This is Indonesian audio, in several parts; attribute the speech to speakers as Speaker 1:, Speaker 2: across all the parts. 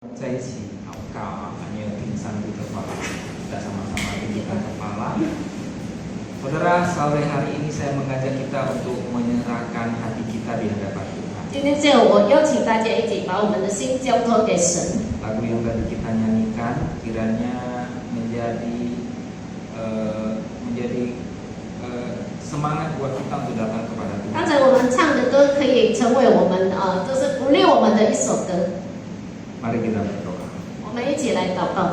Speaker 1: 在一起祷告啊，hanya tim satu kepala. Kita sama-sama tinggikan kepala. Saudara, sore hari ini saya mengajak kita untuk menyerahkan hati kita di hadapan Tuhan.
Speaker 2: 今天这我邀请大家一起把我们的心交托给神。
Speaker 1: Lagu yang tadi kita nyanyikan kiranya menjadi semangat buat kita untuk datang kepada Tuhan.
Speaker 2: 刚才我们唱的歌可以成为我们就是鼓励我们的一首歌。
Speaker 1: Mari kita berdoa.
Speaker 2: 我们一起来祷告。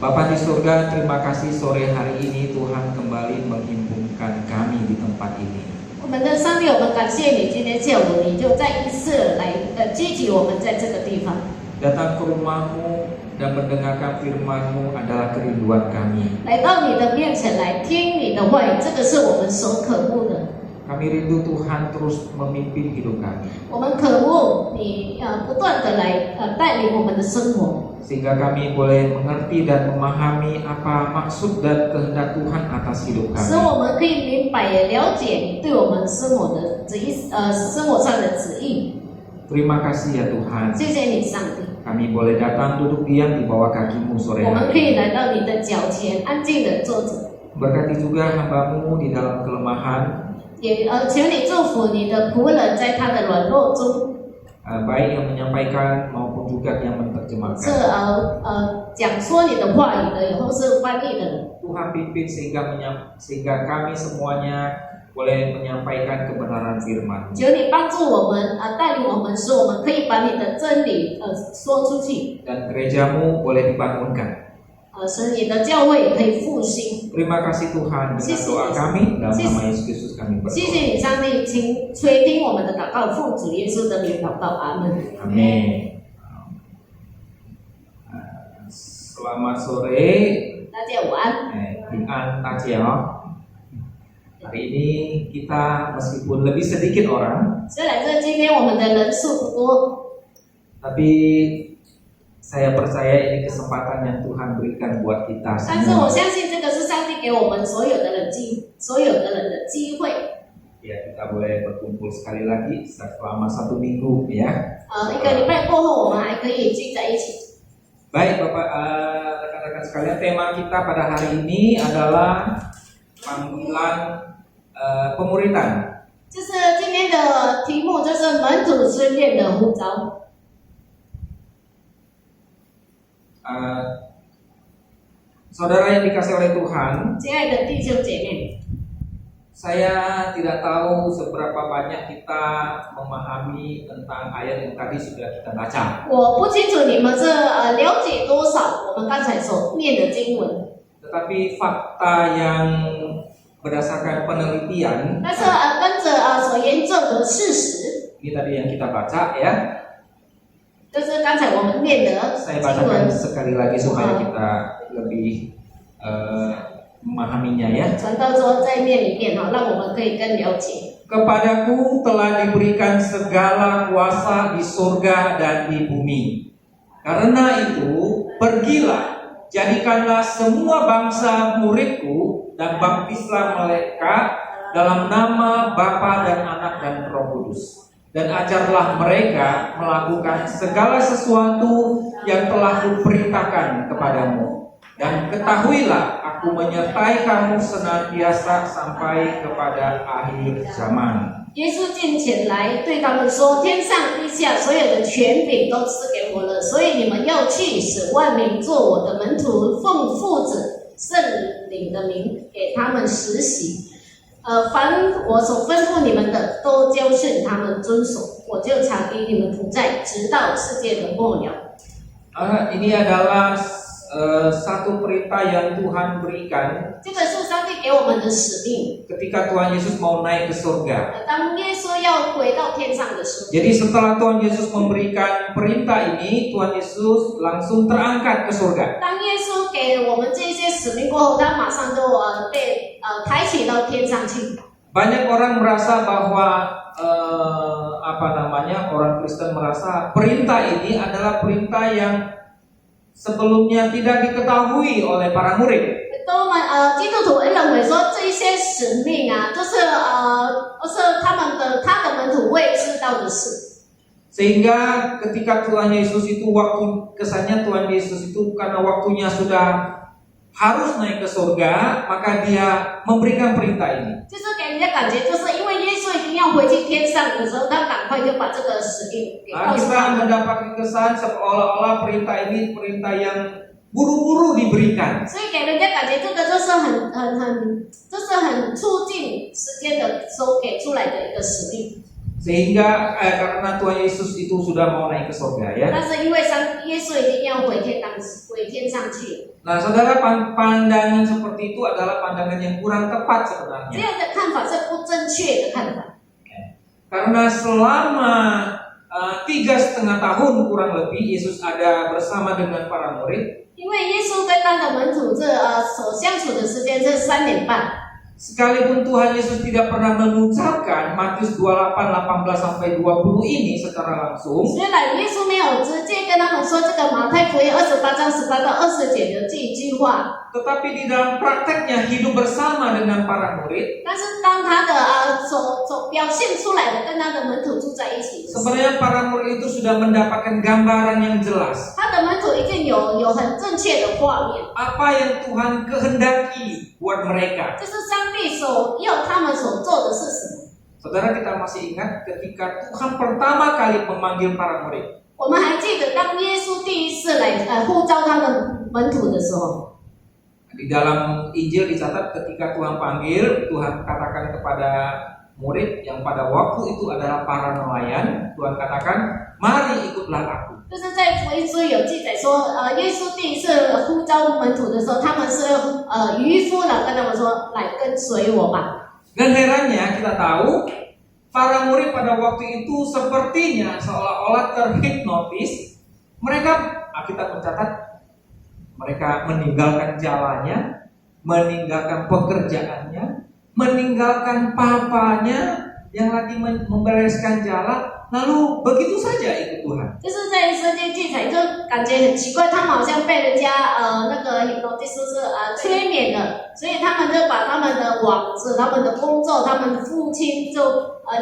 Speaker 1: Bapa di surga, terima kasih sore hari ini Tuhan kembali menghimpunkan kami di tempat ini.
Speaker 2: 我们的上帝，我们感谢你，今天下午你就再一次来聚集我们在这个地方。
Speaker 1: Datang ke rumah-Mu dan mendengarkan firman-Mu adalah kerinduan kami.
Speaker 2: 来到你的面前来听你的话语，这个是我们所渴慕的。
Speaker 1: Kami rindu Tuhan terus memimpin hidup kami.
Speaker 2: 我们渴慕你不断的来带领我们的生活。
Speaker 1: Sehingga kami boleh mengerti dan memahami apa maksud dan kehendak Tuhan atas hidup
Speaker 2: 使
Speaker 1: kami.
Speaker 2: 我们可以明白也了解你对我们生活的旨意，生活上的旨意。
Speaker 1: Terima kasih ya Tuhan.
Speaker 2: 谢谢你，上帝。
Speaker 1: Kami boleh datang duduk diam di bawah kaki-Mu
Speaker 2: 我
Speaker 1: sore
Speaker 2: 们可
Speaker 1: hari.
Speaker 2: 以来到你的脚前，安静的坐着。
Speaker 1: Berkati juga hamba-Mu di dalam kelemahan,
Speaker 2: 也求你祝福你的仆人在他的软弱中，
Speaker 1: baik yang menyampaikan maupun juga yang
Speaker 2: 是
Speaker 1: menerjemahkan.
Speaker 2: 讲说你的话语的，或是翻译的人。
Speaker 1: Tuhan pimpin sehingga kami semuanya boleh menyampaikan kebenaran firman.
Speaker 2: 求你帮助我们，带领我们，使我们可以把你的真理说出去，
Speaker 1: Dan gereja-Mu boleh dibangunkan.
Speaker 2: 使你的教会也可以复兴。
Speaker 1: Terima kasih Tuhan, dengan
Speaker 2: Sisi,
Speaker 1: doa kami dalam
Speaker 2: sisi.
Speaker 1: nama Yesus Kristus kami
Speaker 2: 谢
Speaker 1: berdoa.
Speaker 2: 谢你，上帝，请垂听我们的祷告，奉主耶稣的名祷告，阿门。
Speaker 1: Amin. Selamat sore,
Speaker 2: 大家午安。
Speaker 1: Bình An Tajeo. Hari ini kita meskipun lebih sedikit orang,
Speaker 2: 虽然这今天我们的人数不多，
Speaker 1: tapi saya percaya ini kesempatan yang Tuhan berikan buat kita
Speaker 2: 但是我
Speaker 1: semua.
Speaker 2: 相信这个是上帝给我们所有的人的机会。
Speaker 1: Ya, kita boleh berkumpul sekali lagi selama 1 minggu ya.
Speaker 2: 一个礼拜过后，我们还可以聚在一起。
Speaker 1: Baik Bapak, rekan-rekan sekalian, tema kita pada hari ini adalah panggilan pemuridan.
Speaker 2: 就是今天的题目就是门徒训练的呼召。
Speaker 1: Saudara yang dikasih oleh Tuhan,
Speaker 2: 亲爱的弟兄姐妹，
Speaker 1: saya tidak tahu seberapa banyak kita memahami tentang ayat yang tadi sudah kita baca.
Speaker 2: 我不清楚你们是了解多少我们刚才所念的经文，
Speaker 1: Tetapi fakta yang berdasarkan penelitian,
Speaker 2: 但是跟着所研究的事实，
Speaker 1: ini tadi yang kita baca ya.
Speaker 2: 就是刚才我们念的
Speaker 1: Saya
Speaker 2: 经
Speaker 1: bacakan
Speaker 2: 文。
Speaker 1: sekali lagi supaya kita lebih memahaminya ya.
Speaker 2: 传道说再念一遍哈，让我们可以更了解。
Speaker 1: Kepadaku telah diberikan segala kuasa di surga dan di bumi. Karena itu, pergilah, jadikanlah semua bangsa muridku dan baptislah mereka dalam nama Bapa dan Anak dan Roh Kudus. Dan ajarlah mereka melakukan segala sesuatu yang telah kuperintahkan kepadamu. Dan ketahuilah, aku menyertai kamu senantiasa sampai kepada akhir zaman.
Speaker 2: 耶稣进前来对他们说：“天上地下所有的权柄都赐给我了，所以你们要去，使万民做我的门徒，奉父子圣灵的名给他们实习。凡我所吩咐你们的，都教训他们遵守。我就常与你们同在，直到世界的末了。”
Speaker 1: Ini adalah satu perintah yang Tuhan berikan
Speaker 2: 这个是上帝给我们的使命。
Speaker 1: ketika Tuhan Yesus mau naik ke surga.
Speaker 2: 当耶稣要回到天上的时候，
Speaker 1: Jadi setelah Tuhan Yesus memberikan perintah ini, Tuhan Yesus langsung terangkat ke surga.
Speaker 2: 当耶稣给我们这些使命过后，他马上就被抬起到天上去。
Speaker 1: Banyak orang merasa bahwa orang Kristen merasa perintah ini adalah perintah yang sebelumnya tidak diketahui oleh para murid.
Speaker 2: 基督徒认为说这一些使命啊，就是他的门徒未知道的事。
Speaker 1: Sehingga ketika Tuhan Yesus itu kesannya Tuhan Yesus itu karena waktunya sudah harus naik ke surga, maka dia memberikan perintah ini.
Speaker 2: 就是给人家感觉，就是因为耶稣已经要回去天上的时候，他赶快就把这个使命给告诉
Speaker 1: Kita
Speaker 2: 他们。
Speaker 1: mendapat kesan seolah-olah perintah ini perintah yang buru-buru diberikan.
Speaker 2: 所以给人家感觉这个就是很促进时间的时候给出来的一个使命。
Speaker 1: Sehingga karena Tuhan Yesus itu sudah mau naik ke surga ya.
Speaker 2: 但是因为耶稣已经要回天上去，
Speaker 1: Nah, saudara, pandangan seperti itu adalah pandangan yang kurang tepat
Speaker 2: 这
Speaker 1: sebenarnya.
Speaker 2: 样的看法是不正确的看法。
Speaker 1: Karena selama 3,5 tahun kurang lebih Yesus ada bersama dengan para murid.
Speaker 2: 因为耶稣跟他的门徒所相处的时间是3年半。
Speaker 1: Sekalipun Tuhan Yesus tidak pernah mengucapkan Matius 28:18-20 ini secara langsung,
Speaker 2: 虽然耶稣没有直接跟他们说这个马太福音28章18到20节的这一句话，
Speaker 1: tetapi di dalam prakteknya hidup bersama dengan para murid,
Speaker 2: 但是当他的所表现出来的跟他的门徒住在一起的时候，
Speaker 1: sebenarnya para murid itu sudah mendapatkan gambaran yang jelas
Speaker 2: 他的门徒已经有很正确的画面，
Speaker 1: apa yang Tuhan kehendaki buat mereka.
Speaker 2: 就是上帝要他们所做的是什么。
Speaker 1: Saudara, kita masih ingat ketika Tuhan pertama kali memanggil para murid.
Speaker 2: 我们还记得当耶稣第一次来呼召他的门徒的时候，
Speaker 1: Di dalam Injil dicatat ketika Tuhan panggil, Tuhan katakan kepada murid yang pada waktu itu adalah para nelayan, Tuhan katakan, "Mari ikutlah aku."
Speaker 2: 就是在福音书有记载说，耶稣第一次呼召门徒的时候，他们是渔夫呢，跟他们说来跟随我吧。
Speaker 1: Dan herannya kita tahu para murid pada waktu itu sepertinya seolah-olah terhipnotis. Mereka, Alkitab mencatat, mereka meninggalkan jalannya, meninggalkan pekerjaannya, meninggalkan papanya yang lagi membereskan jalan, lalu begitu saja ikut Tuhan.
Speaker 2: 就是在圣经记载，就感觉很奇怪，他们好像被人家那个 hypnosis 催眠了，所以他们就把他们的网子、他们的工作、他们的父亲就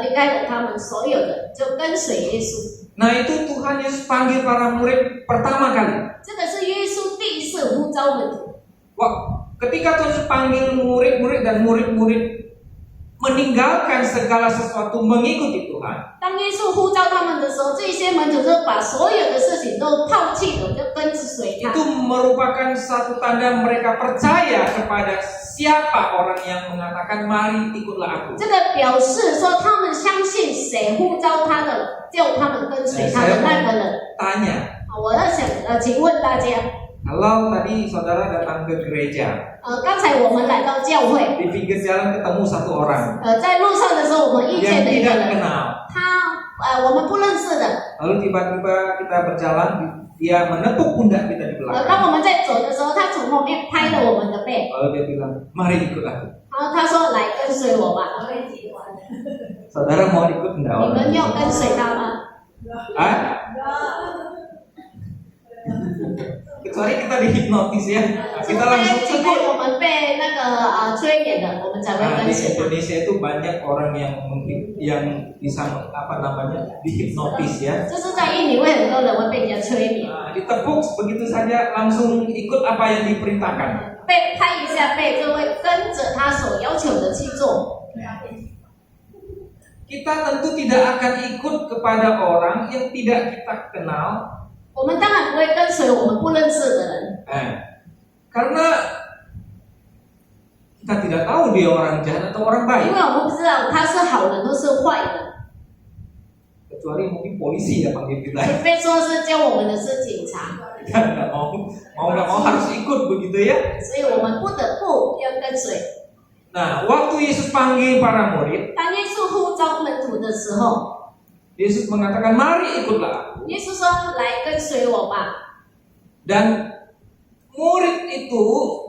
Speaker 2: 离开了他们所有的，就跟随耶稣。
Speaker 1: Nah, itu Tuhan Yesus panggil para murid pertama kali.
Speaker 2: 这个是耶稣第一次呼召门徒。
Speaker 1: Wah, ketika Tuhan Yesus panggil murid-murid dan murid-murid meninggalkan segala sesuatu mengikuti Tuhan.
Speaker 2: 当耶稣呼召他们的时候，这些门徒就把所有的事情都抛弃了，就跟随他。
Speaker 1: Itu merupakan satu tanda mereka percaya kepada siapa orang yang mengatakan mari ikutlah aku.
Speaker 2: 这个表示说他们相信谁呼召他的，叫他们跟随他的那个人。
Speaker 1: Tanya,
Speaker 2: 我要想请问大家，
Speaker 1: kalau tadi saudara datang ke gereja,
Speaker 2: 刚才我们来到教会，
Speaker 1: di pinggir jalan ketemu satu orang
Speaker 2: 在路上的时候，我们遇
Speaker 1: yang
Speaker 2: 见了一个
Speaker 1: tidak
Speaker 2: 人，
Speaker 1: kenal.
Speaker 2: 我们不认识的。
Speaker 1: Lalu tiba-tiba kita berjalan, dia menepuk pundak kita di
Speaker 2: 当
Speaker 1: belakang.
Speaker 2: 我们在走的时候，他从后面拍了我们的背，
Speaker 1: Lalu dia bilang, mari ikut aku.
Speaker 2: 然后他说：“来跟随我吧。”
Speaker 1: Saudara mau ikut enggak?
Speaker 2: 你们要跟随他吗？
Speaker 1: Ah? Kecuali kita dihipnotis ya,
Speaker 2: 除
Speaker 1: kita langsung
Speaker 2: 非
Speaker 1: ikut.
Speaker 2: 我们被那个催眠的，我们才会
Speaker 1: Nah,
Speaker 2: 跟
Speaker 1: di
Speaker 2: 随他。
Speaker 1: Indonesia itu banyak orang yang bisa dihipnotis ya.
Speaker 2: 就是在印尼会很多人会被人家催眠，
Speaker 1: Nah, ditepuk begitu saja langsung ikut apa yang diperintahkan.
Speaker 2: 被拍一下背就会跟着他所要求的去做。
Speaker 1: Kita tentu tidak akan ikut kepada orang yang tidak kita kenal.
Speaker 2: 我们当然不会跟随我们不认识的人，
Speaker 1: Karena kita tidak tahu dia orang jahat atau orang
Speaker 2: 因
Speaker 1: baik.
Speaker 2: 为我们不知道他是好人或是坏人，
Speaker 1: Kecuali mungkin polisi ya panggil kita.
Speaker 2: 除非说是教我们的是警察，
Speaker 1: Kita nggak mau harus ikut begitu ya.
Speaker 2: 所以我们不得不要跟随。
Speaker 1: Nah, waktu Yesus panggil para murid,
Speaker 2: 当耶稣呼召门徒的时候，
Speaker 1: Yesus mengatakan, "Mari ikutlah aku."
Speaker 2: 耶稣说：“来跟随我吧。”
Speaker 1: Dan murid itu,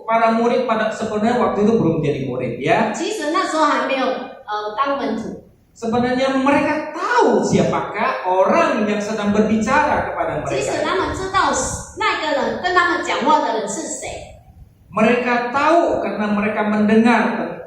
Speaker 1: para murid pada sebenarnya waktu itu belum jadi murid ya.
Speaker 2: 其实那时候还没有当门徒，
Speaker 1: Sebenarnya mereka tahu siapakah orang yang sedang berbicara kepada
Speaker 2: 即使
Speaker 1: mereka.
Speaker 2: 他们知道那个人跟他们讲话的人是谁，
Speaker 1: Mereka tahu karena mereka mendengar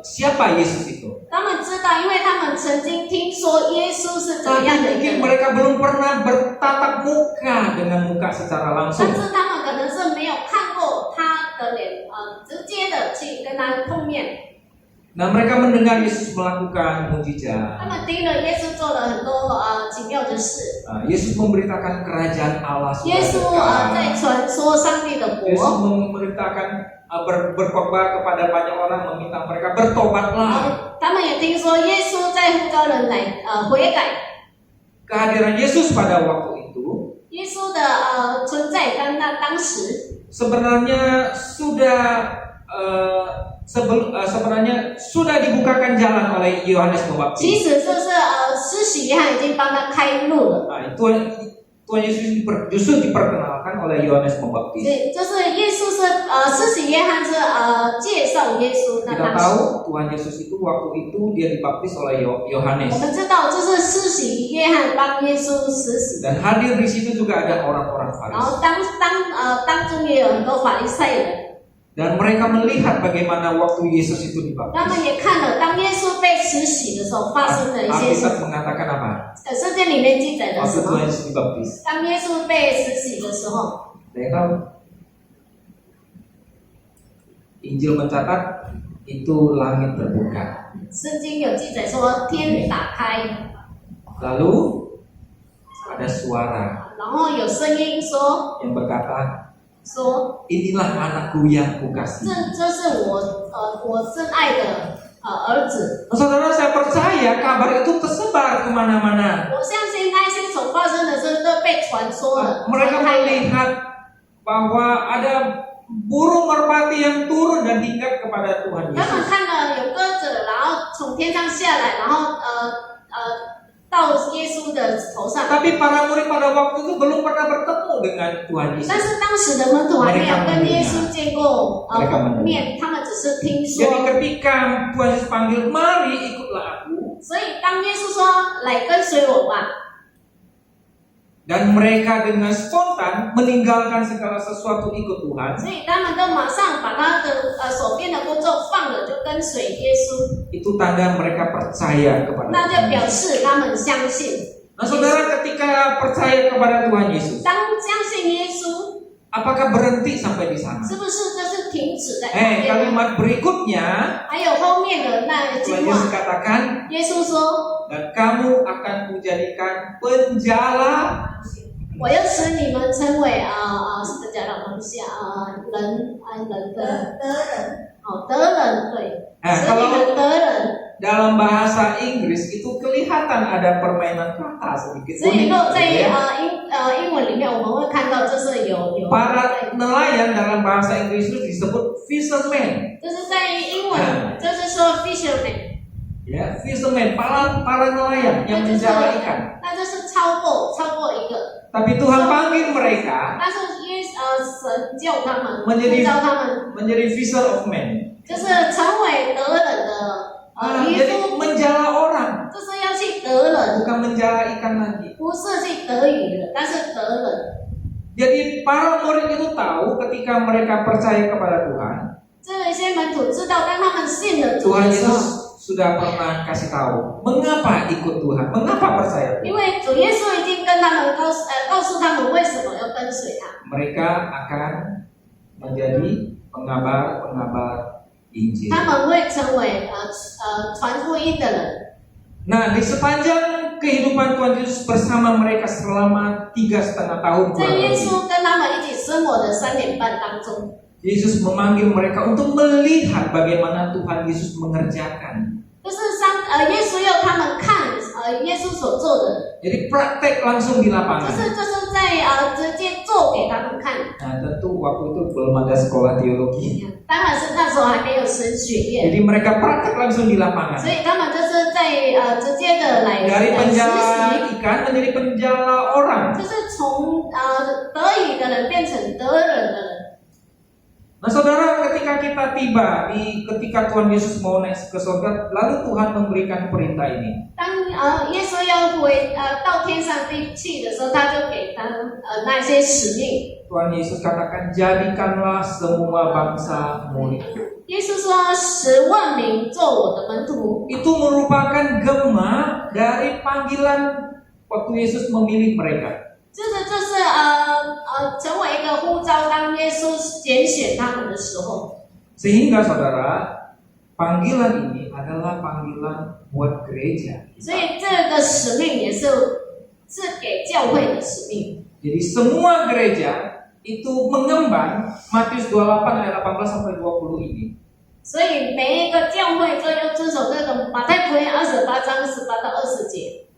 Speaker 1: siapa Yesus itu.
Speaker 2: 他们知道，因为他们曾经听说耶稣是怎么
Speaker 1: Tapi
Speaker 2: 样的一个
Speaker 1: mungkin
Speaker 2: 人，
Speaker 1: mereka belum pernah bertatap muka dengan muka secara
Speaker 2: 但
Speaker 1: langsung.
Speaker 2: 是他们可能是没有看过他的脸，直接的去跟他碰面。
Speaker 1: Nah, mereka mendengar Yesus melakukan mujizat.
Speaker 2: 他们听了耶稣做了很多奇妙的事，
Speaker 1: Nah, Yesus memberitakan kerajaan Allah
Speaker 2: 耶
Speaker 1: sudah
Speaker 2: 稣
Speaker 1: dekat.
Speaker 2: 在传说上帝的
Speaker 1: Yesus
Speaker 2: 国。
Speaker 1: memberitakan berkhotbah kepada banyak orang, meminta mereka bertobatlah.
Speaker 2: 他们也听说耶稣在呼召人来悔改。
Speaker 1: Kehadiran Yesus pada waktu itu
Speaker 2: 耶稣的存在当时
Speaker 1: sebenarnya sebenarnya sudah dibukakan jalan oleh Yohanes
Speaker 2: 其
Speaker 1: Pembaptis.
Speaker 2: 实就是施洗约翰已经帮他开路了。
Speaker 1: Nah, Tuhan Yesus justru diperkenalkan oleh Yohanes Pembaptis.
Speaker 2: 对，就是耶稣是施洗约翰是介绍耶稣那
Speaker 1: Kita
Speaker 2: 当时。
Speaker 1: tahu Tuhan Yesus itu waktu itu dia dibaptis oleh
Speaker 2: 我
Speaker 1: Yohanes.
Speaker 2: 们知道，就是施洗约翰帮耶稣施洗，
Speaker 1: Dan hadir di situ juga ada orang-orang
Speaker 2: 然
Speaker 1: Farisi.
Speaker 2: 后当中也有很多法利赛人，
Speaker 1: Dan mereka melihat bagaimana waktu Yesus itu
Speaker 2: 他们
Speaker 1: dibaptis.
Speaker 2: 也看了当耶稣被施洗的时候发生的一些事。
Speaker 1: Alkitab mengatakan apa?
Speaker 2: 圣经里面记载的
Speaker 1: Waktu
Speaker 2: 什么？
Speaker 1: Tuhan Yesus dibaptis.
Speaker 2: 当耶稣被施洗的时候，
Speaker 1: Ada yang tahu? Injil mencatat itu langit terbuka.
Speaker 2: 圣经有记载说天打开，
Speaker 1: Lalu ada suara
Speaker 2: 然后有声音说
Speaker 1: yang berkata,
Speaker 2: 说
Speaker 1: inilah anakku yang kukasihi.
Speaker 2: 这是我深爱的儿子。
Speaker 1: Nah, saudara, saya percaya kabar itu tersebar kemana-mana.
Speaker 2: 我相信那些所发生的事都被传说了，
Speaker 1: Mereka
Speaker 2: 传开了。
Speaker 1: melihat bahwa ada burung merpati yang turun dan hinggap kepada Tuhan
Speaker 2: 他们
Speaker 1: Yesus.
Speaker 2: 看了有鸽子，然后从天上下来，然后到耶稣的头上。
Speaker 1: Tapi para murid pada waktu itu belum pernah bertemu dengan Tuhan
Speaker 2: 但
Speaker 1: Yesus.
Speaker 2: 是当时的门徒还没有跟耶稣见过面，他们只是听
Speaker 1: Jadi
Speaker 2: 说。
Speaker 1: ketika Tuhan Yesus panggil, mari ikutlah aku.
Speaker 2: 所以当耶稣说来跟随我吧，
Speaker 1: Dan mereka dengan spontan meninggalkan segala sesuatu ikut Tuhan.
Speaker 2: 所以他们都马上把他的手边的工作放了，就跟随耶稣。
Speaker 1: Itu tanda mereka percaya kepada
Speaker 2: 那就
Speaker 1: Tuhan
Speaker 2: 表
Speaker 1: Yesus.
Speaker 2: 示他们相信。
Speaker 1: Nah, saudara, ketika percaya kepada Tuhan Yesus,
Speaker 2: 当相信耶稣，
Speaker 1: apakah berhenti sampai di sana?
Speaker 2: 是不是就是停止在那边呢？
Speaker 1: Kalimat berikutnya
Speaker 2: 还有后面的那
Speaker 1: Tuhan
Speaker 2: 句
Speaker 1: Yesus
Speaker 2: 话，
Speaker 1: katakan,
Speaker 2: 耶稣说
Speaker 1: dan kamu akan kujadikan penjala.
Speaker 2: 我要使你们成为什么讲的东西人得人对，
Speaker 1: Nah,
Speaker 2: 使你
Speaker 1: kalau
Speaker 2: 们得人。
Speaker 1: dalam bahasa Inggris itu kelihatan ada permainan kata sedikit
Speaker 2: 所以
Speaker 1: unik.
Speaker 2: 说在
Speaker 1: gitu ya.
Speaker 2: 英文里面我们会看到，就是有
Speaker 1: Para nelayan dalam bahasa Inggris itu disebut fisherman.
Speaker 2: 就是在英文就是说 fisherman，
Speaker 1: Ya, fisherman, para nelayan
Speaker 2: 那
Speaker 1: yang
Speaker 2: 就是
Speaker 1: menjala ikan.
Speaker 2: 那就是超过一个，
Speaker 1: Tapi Tuhan panggil mereka
Speaker 2: 但是神救他们，呼
Speaker 1: menjadi
Speaker 2: 召他们，
Speaker 1: menjadi fisher of men.
Speaker 2: 就是成为得人的渔
Speaker 1: Jadi
Speaker 2: 夫，
Speaker 1: menjala orang,
Speaker 2: 就是要去得人，
Speaker 1: bukan menjala ikan lagi.
Speaker 2: 不是去得鱼的，但是得人。
Speaker 1: Jadi para murid itu tahu ketika mereka percaya kepada Tuhan,
Speaker 2: 这些门徒知道，当他们信了主
Speaker 1: Tuhan
Speaker 2: 的时候，
Speaker 1: Yesus sudah pernah kasih tahu mengapa ikut Tuhan, mengapa percaya
Speaker 2: 因
Speaker 1: Tuhan.
Speaker 2: 为主耶稣已经跟他们告诉他们为什么要跟随他。
Speaker 1: Mereka akan menjadi pengabar-pengabar Injil.
Speaker 2: 他们会成为传福音的人。
Speaker 1: Nah, di sepanjang kehidupan Tuhan Yesus bersama mereka selama 3,5 tahun
Speaker 2: 在
Speaker 1: kurang
Speaker 2: 耶
Speaker 1: lebih,
Speaker 2: 稣跟他们一起生活的3年半当中，
Speaker 1: Yesus memanggil mereka untuk melihat bagaimana Tuhan Yesus mengerjakan.
Speaker 2: 就是耶稣要他们看耶稣所做的，
Speaker 1: Jadi praktek langsung di
Speaker 2: 就
Speaker 1: lapangan.
Speaker 2: 是在直接做给他们看。
Speaker 1: Nah, tentu waktu itu belum ada sekolah teologi.
Speaker 2: 当然是那时候还没有神学院，
Speaker 1: Jadi mereka praktek langsung di lapangan.
Speaker 2: 所以他们就是在直接的来
Speaker 1: Dari
Speaker 2: 实
Speaker 1: penjala
Speaker 2: 习，
Speaker 1: ikan menjadi penjala orang.
Speaker 2: 就是从得语的人变成得人的人。
Speaker 1: Nah, saudara, ketika kita tiba ketika Tuhan Yesus mau naik ke surga, lalu Tuhan memberikan perintah ini.
Speaker 2: 当耶稣要到天上去的时候，他就给他那些使命。
Speaker 1: Tuhan Yesus katakan, jadikanlah semua bangsa muridku.
Speaker 2: 耶稣说：“使万民做我的门徒。”
Speaker 1: Itu merupakan gema dari panggilan waktu Yesus memilih mereka.
Speaker 2: 这个就是成为一个呼召，当耶稣拣选他们的时候。
Speaker 1: Sehingga saudara, panggilan ini adalah panggilan buat gereja.
Speaker 2: 所以这个使命也是给教会的使命。
Speaker 1: Jadi semua gereja itu mengemban Matius 28 ayat 18 sampai 20 ini.
Speaker 2: 所以每一个教会都要遵守这个马太福音28章18到20节。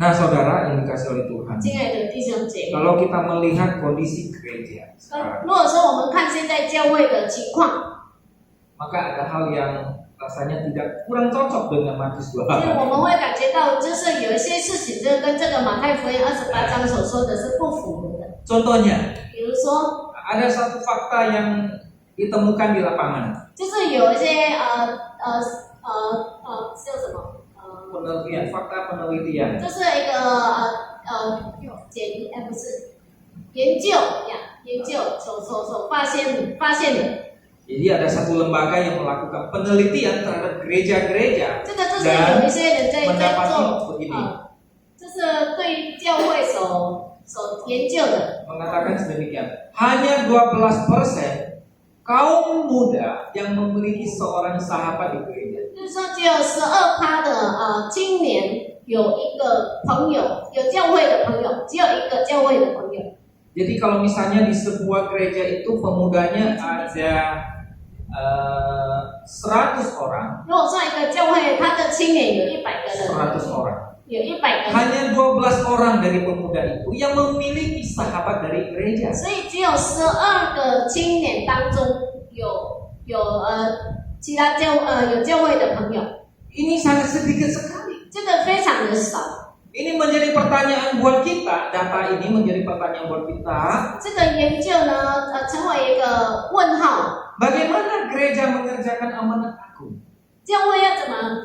Speaker 1: Nah, saudara yang dikasih oleh Tuhan,
Speaker 2: 亲爱的弟兄姐妹，
Speaker 1: kalau kita melihat kondisi gereja sekarang,
Speaker 2: 如果说我们看现在教会的情况，
Speaker 1: maka ada hal yang rasanya tidak kurang cocok dengan Matius
Speaker 2: 所以
Speaker 1: 28.
Speaker 2: 我们会感觉到，就是有一些事情，这跟这个马太福音28章所说的是不符合的。
Speaker 1: Contohnya,
Speaker 2: 比如说，
Speaker 1: ada satu fakta yang ditemukan di lapangan.
Speaker 2: 就是有一些叫什么
Speaker 1: Penelitian, fakta penelitian.
Speaker 2: 这是一个不是研究呀，研究所发现的。
Speaker 1: Jadi ada satu lembaga yang melakukan penelitian terhadap gereja-gereja
Speaker 2: 这个就是有一些人在
Speaker 1: mendapati
Speaker 2: 做
Speaker 1: begini,
Speaker 2: 这是对教会所研究的。
Speaker 1: mengatakan sedemikian. Hanya 12% kaum muda yang memiliki seorang sahabat di gereja.
Speaker 2: 就是说，只有12%的青年有一个朋友，有教会的朋友，只有一个教会的朋友。
Speaker 1: Jadi kalau misalnya di sebuah gereja itu pemudanya ada 100 orang,
Speaker 2: 如果说一个教会，他的青年有100个人，
Speaker 1: 100 orang.
Speaker 2: 有100个人，
Speaker 1: Hanya 12 orang dari pemuda itu yang memiliki sahabat dari gereja.
Speaker 2: 所以只有12个青年当中有其他有教会的朋友，
Speaker 1: Ini sangat sedikit sekali.
Speaker 2: 这个非常的少。
Speaker 1: Ini menjadi pertanyaan buat kita, data ini menjadi pertanyaan buat kita.
Speaker 2: 这个研究呢，成为一个问号。
Speaker 1: Bagaimana gereja mengerjakan amanat agung?
Speaker 2: 教会要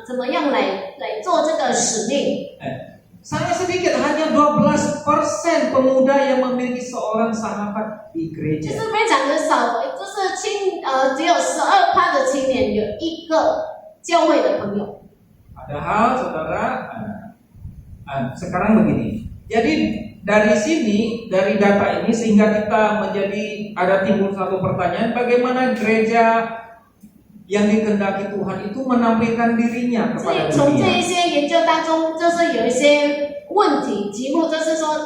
Speaker 2: 怎么样来做这个使命？
Speaker 1: Sangat sedikit, hanya 12% pemuda yang memiliki seorang sahabat di
Speaker 2: 就
Speaker 1: gereja.
Speaker 2: 是非常的少，就是只有12%的青年有一个教会的朋友。
Speaker 1: Padahal saudara, sekarang begini. Jadi dari sini, dari data ini sehingga kita menjadi ada timbul satu pertanyaan, bagaimana gereja yang dikehendaki Tuhan itu menampilkan dirinya
Speaker 2: 所以
Speaker 1: kepada
Speaker 2: 从这
Speaker 1: dunia.
Speaker 2: 一些研究当中，就是有一些问题题目，就是说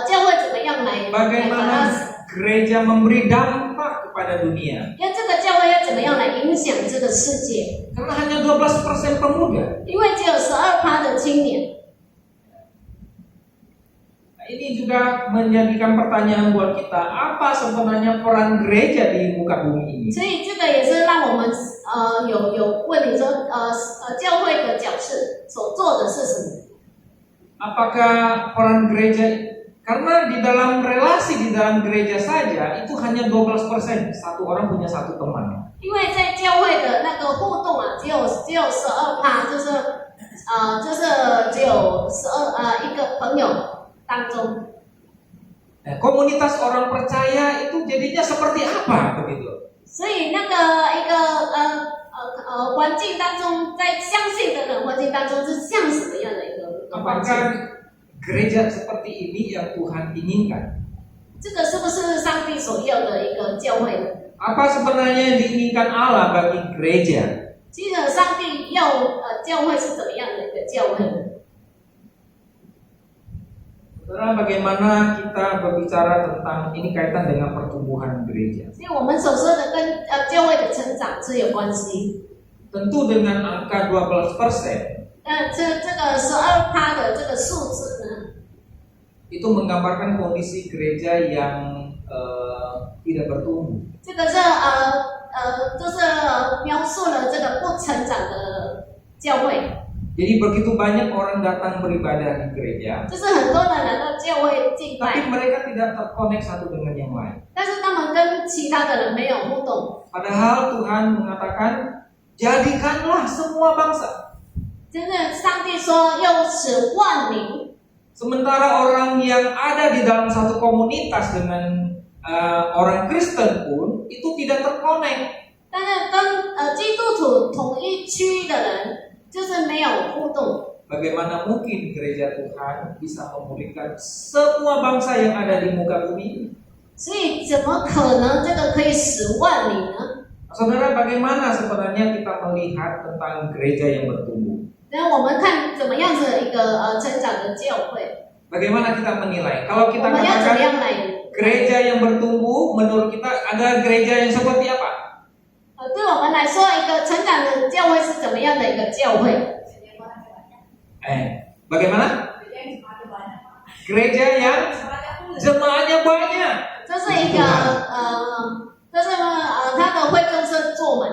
Speaker 2: 教会怎么样来把
Speaker 1: Bagaimana
Speaker 2: 它，
Speaker 1: gereja memberi dampak kepada dunia?
Speaker 2: 要这个教会要怎么样来影响这个世界？
Speaker 1: Karena hanya 12% pemuda.
Speaker 2: 因为只有12%的青年。
Speaker 1: Ini juga menjadikan pertanyaan buat kita, apa sebenarnya peran gereja di muka bumi ini?
Speaker 2: 所以这个也是让我们有问题说教会的角色所做的是什么？
Speaker 1: Apakah peran gereja, karena di dalam relasi di dalam gereja saja itu hanya 12%, satu orang punya satu teman.
Speaker 2: 因为在教会的那个互动只有12%，就是只有一个朋友当中。
Speaker 1: Nah, komunitas orang percaya itu jadinya seperti apa begitu?
Speaker 2: 所以那个一个环境当中，在相信的人环境当中是像什么样的一个环境？
Speaker 1: Apakah gereja seperti ini yang Tuhan inginkan?
Speaker 2: 这个是不是上帝所要的一个教会呢？
Speaker 1: Apa sebenarnya yang diinginkan Allah bagi gereja?
Speaker 2: 其实上帝要教会是怎么样的一个教会呢？
Speaker 1: Saudara, bagaimana kita berbicara tentang ini kaitan dengan pertumbuhan gereja?
Speaker 2: 所以我们所说的跟教会的成长是有关系。
Speaker 1: Tentu dengan angka 12%
Speaker 2: 这个12%的这个数字呢，
Speaker 1: itu menggambarkan kondisi gereja yang tidak bertumbuh.
Speaker 2: 这个是就是描述了这个不成长的教会。
Speaker 1: Jadi begitu banyak orang datang beribadah di gereja,
Speaker 2: 就是很多人来到教会敬
Speaker 1: tapi
Speaker 2: 拜，
Speaker 1: mereka tidak terkonek satu dengan yang lain.
Speaker 2: 但是他们跟其他的人没有互动。
Speaker 1: Padahal Tuhan mengatakan, jadikanlah semua bangsa.
Speaker 2: 真正上帝说要使万民
Speaker 1: Sementara orang yang ada di dalam satu komunitas dengan orang Kristen pun itu tidak terkonek.
Speaker 2: 但是跟基督徒同一区的人，就是没有互动。
Speaker 1: Bagaimana mungkin gereja Tuhan bisa memulihkan semua bangsa yang ada di muka bumi?
Speaker 2: 所以怎么可能这个可以使万民呢？
Speaker 1: Saudara, bagaimana sebenarnya kita melihat tentang gereja yang bertumbuh?
Speaker 2: 那我们看怎么样子的一个成长的教会，
Speaker 1: Bagaimana kita menilai? Kalau
Speaker 2: 我
Speaker 1: kita
Speaker 2: 们要怎么
Speaker 1: katakan
Speaker 2: 样来？
Speaker 1: gereja yang bertumbuh, menurut kita ada gereja yang seperti apa?
Speaker 2: 对我们来说，一个成长的教会是怎么样的一个教会？
Speaker 1: Bagaimana? Gereja yang jemaatnya banyak.
Speaker 2: 这是一个这是他的会众是坐门，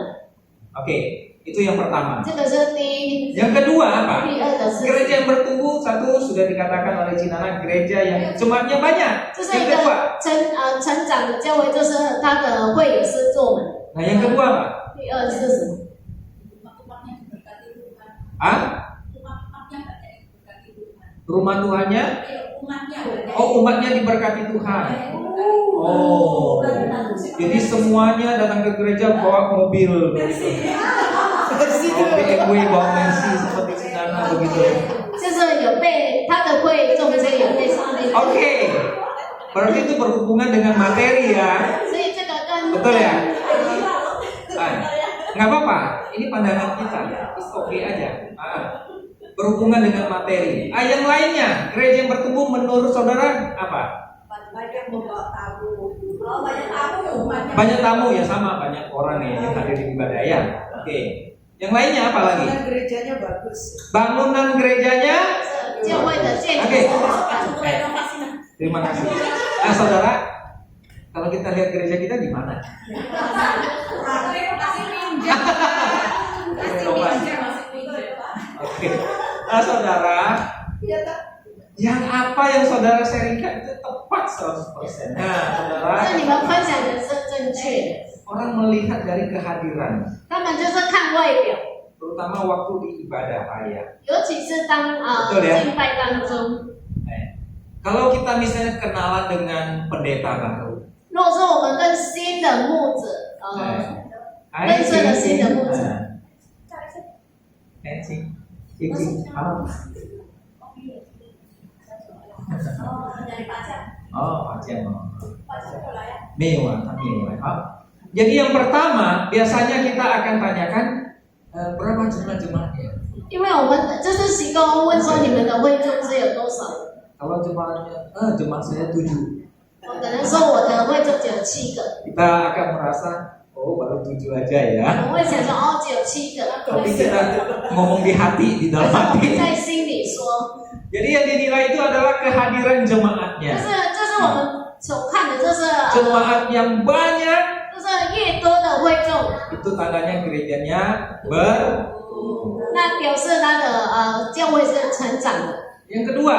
Speaker 1: Oke, itu yang pertama.
Speaker 2: 这个是第一。
Speaker 1: Yang kedua apa?
Speaker 2: 第二个是，
Speaker 1: Gereja yang bertumbuh, satu sudah dikatakan oleh Cinana, gereja yang jemaatnya banyak.
Speaker 2: 这是一
Speaker 1: Yang
Speaker 2: 个
Speaker 1: kedua,
Speaker 2: 成长的教会，就是他的会友是坐门。
Speaker 1: nah yang kedua apa?
Speaker 2: 第二是什么？
Speaker 1: Ah? Rumah Tuhannya? Oh, umatnya diberkati Tuhan. Oh, jadi semuanya datang ke gereja bawa mobil begitu. Bawa BMW, bawa Mercy seperti Cinana begitu.
Speaker 2: 就是有被他的会众，这有被上帝。
Speaker 1: Oke, berarti itu berhubungan dengan materi ya.
Speaker 2: 所以这个跟
Speaker 1: Betul ya? Nggak apa-apa, ini pandangan kita, it's okay aja. Berhubungan dengan materi. Yang lainnya, gereja yang bertumbuh menurut saudara apa? Banyak tamu ya, sama banyak orang ya yang hadir di ibadah ya. Oke. Yang lainnya apa lagi?
Speaker 3: Gerejanya bagus.
Speaker 1: Bangunan gerejanya.
Speaker 2: 教会的建筑
Speaker 1: Oke.
Speaker 2: 是好看。
Speaker 1: Terima kasih. Saudara, kalau kita lihat gereja kita di mana? Oke. Saudara, yang apa yang saudara sharingkan itu tepat 100%. Nah, saudara,
Speaker 2: 这你们分享的是正确的，
Speaker 1: orang melihat dari kehadiran,
Speaker 2: 他们就是看外表，
Speaker 1: terutama waktu di ibadah raya.
Speaker 2: 尤其是当
Speaker 1: 对的
Speaker 2: 敬拜当中。
Speaker 1: Kalau kita misalnya kenalan dengan pendeta baru,
Speaker 2: 如果说我们跟新的牧者，认识了新的牧者，
Speaker 1: 好。Oh, Pak Mewah. Jadi yang pertama biasanya kita akan tanyakan berapa jumlah jemaatnya.
Speaker 2: 因为我们就是习惯问说你们的会众是有多少。
Speaker 1: Kalau jemaatnya, jemaat saya 7.
Speaker 2: 我可能说我的会众只有7个，
Speaker 1: Kita akan merasa, oh baru 7 aja ya.
Speaker 2: 我会想说哦只有7个，
Speaker 1: Tapi kita ngomong di hati, di dalam hati.
Speaker 2: 在心里说。
Speaker 1: Jadi yang dinilai itu adalah kehadiran
Speaker 2: 就
Speaker 1: jemaatnya.
Speaker 2: 是这是我们所看的，就是
Speaker 1: Jemaat yang banyak
Speaker 2: 就是越多的会众，
Speaker 1: itu tandanya gerejanya
Speaker 2: 那表示他的教会是成长的。
Speaker 1: Yang kedua,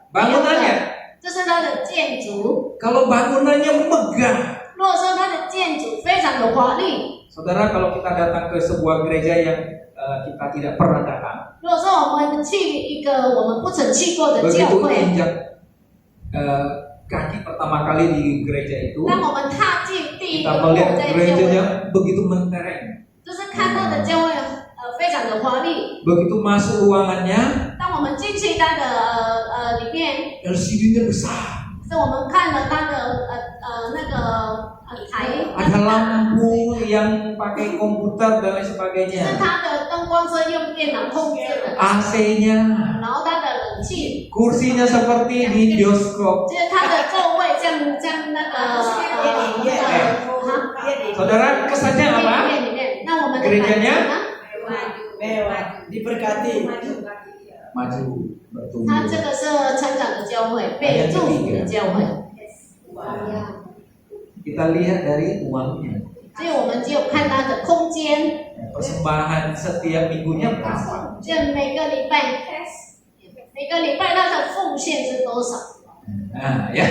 Speaker 1: bangunannya.
Speaker 2: 这是它的建筑。
Speaker 1: Kalau bangunannya megah,
Speaker 2: 如果说它的建筑非常的华丽，
Speaker 1: saudara, kalau kita datang ke sebuah gereja yang kita tidak pernah datang,
Speaker 2: 如果说我们去一个我们不曾去过的教
Speaker 1: begitu
Speaker 2: 会，
Speaker 1: injak kaki pertama kali di gereja itu,
Speaker 2: 当我们踏进第一
Speaker 1: kita
Speaker 2: 个步
Speaker 1: melihat
Speaker 2: 在教会，
Speaker 1: gerejanya begitu mentereng.
Speaker 2: 就是看到的教会非常的华丽。
Speaker 1: Begitu masuk ruangannya,
Speaker 2: 当我们进去它的里面，
Speaker 1: LCD-nya besar,
Speaker 2: 是我们看了它的那个台，
Speaker 1: ada lampu yang pakai komputer dan lain
Speaker 2: 是
Speaker 1: sebagainya,
Speaker 2: 它的灯光是用电脑控制的，
Speaker 1: AC-nya,
Speaker 2: 然后它的冷气，
Speaker 1: kursinya seperti di bioskop.
Speaker 2: 就是它的座位像那个
Speaker 1: Saudara, kesannya apa?
Speaker 2: 电影里面，那我们的感
Speaker 1: Gerejanya
Speaker 2: 觉呢？
Speaker 3: Mewah, diberkati.
Speaker 1: Maju, bertumbuh.
Speaker 2: 它这个是成长的教会，被祝福的教会。
Speaker 1: Kita lihat dari uangnya.
Speaker 2: 所以我们只有看它的空间，
Speaker 1: Persembahan setiap minggunya berapa?
Speaker 2: 就每个礼拜它的奉献是多少？
Speaker 1: Nah, ya.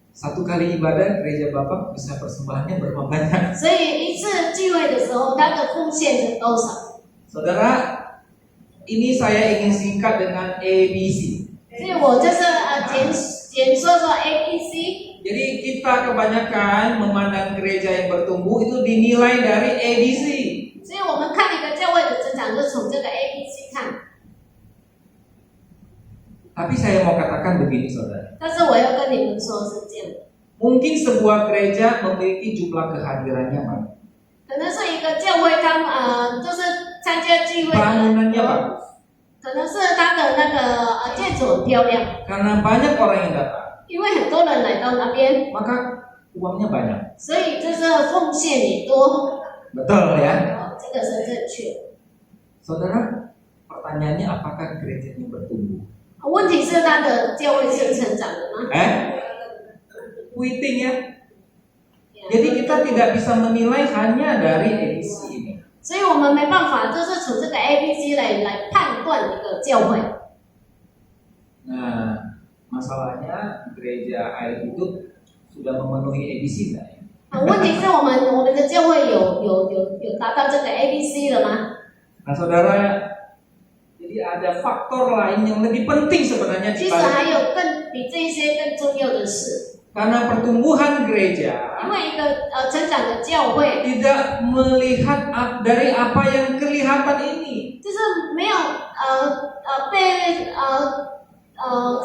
Speaker 1: Satu kali ibadah gereja Bapak bisa persembahannya berapa banyak?
Speaker 2: 所以一次聚会的时候，它的奉献是多少？
Speaker 1: Saudara, ini saya ingin singkat dengan ABC.
Speaker 2: 所以因为我就是简说说 ABC，
Speaker 1: Jadi kita kebanyakan memandang gereja yang bertumbuh itu dinilai dari ABC.
Speaker 2: 所以我们看一个教会的增长，就从这个 ABC 看。
Speaker 1: Tapi saya mau katakan begini saudara,
Speaker 2: 但是我要跟你们说是这样的，
Speaker 1: mungkin sebuah gereja memiliki jumlah kehadirannya banyak,
Speaker 2: 可能是一个教会就是参加聚会的
Speaker 1: bangunannya bagus,
Speaker 2: 可能是它的那个建筑很漂亮，
Speaker 1: karena banyak orang yang datang,
Speaker 2: 因为很多人来到那边，
Speaker 1: maka uangnya banyak.
Speaker 2: 所以就是奉献也多，
Speaker 1: Betul ya?
Speaker 2: 这个是正确的。
Speaker 1: Saudara, pertanyaannya apakah gerejanya bertumbuh?
Speaker 2: 问题是它的教会是成长的吗？
Speaker 1: Puiting ya. Jadi kita tidak bisa menilai hanya dari ABC ini.
Speaker 2: 所以我们没办法，就是从这个 ABC 来判断一个教会。
Speaker 1: Nah, masalahnya gereja air itu sudah memenuhi ABC enggak ya?
Speaker 2: 问题是我们的教会有达到这个 ABC 了吗？
Speaker 1: Nah, saudara, jadi ada faktor lain yang lebih penting sebenarnya
Speaker 2: 其
Speaker 1: di
Speaker 2: 实还
Speaker 1: balik.
Speaker 2: 有比这些更重要的事，
Speaker 1: Karena pertumbuhan gereja
Speaker 2: 因为一个成长的教会，
Speaker 1: tidak melihat dari apa yang kelihatan ini.
Speaker 2: 就是没有被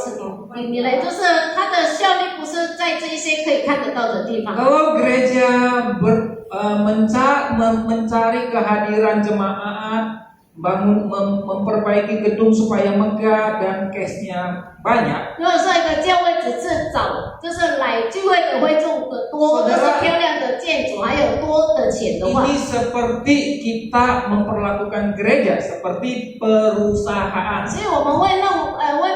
Speaker 2: 什么你来，就是它的效力不是在这些可以看得到的地方。
Speaker 1: Kalau gereja mencari kehadiran jemaat, memperbaiki gedung supaya megah dan cashnya banyak,
Speaker 2: 如果说一个教会只是找就是来聚会的会众的多，就是漂亮的建筑，还有多的钱的话，
Speaker 1: ini seperti kita memperlakukan gereja seperti perusahaan.
Speaker 2: 所以我们会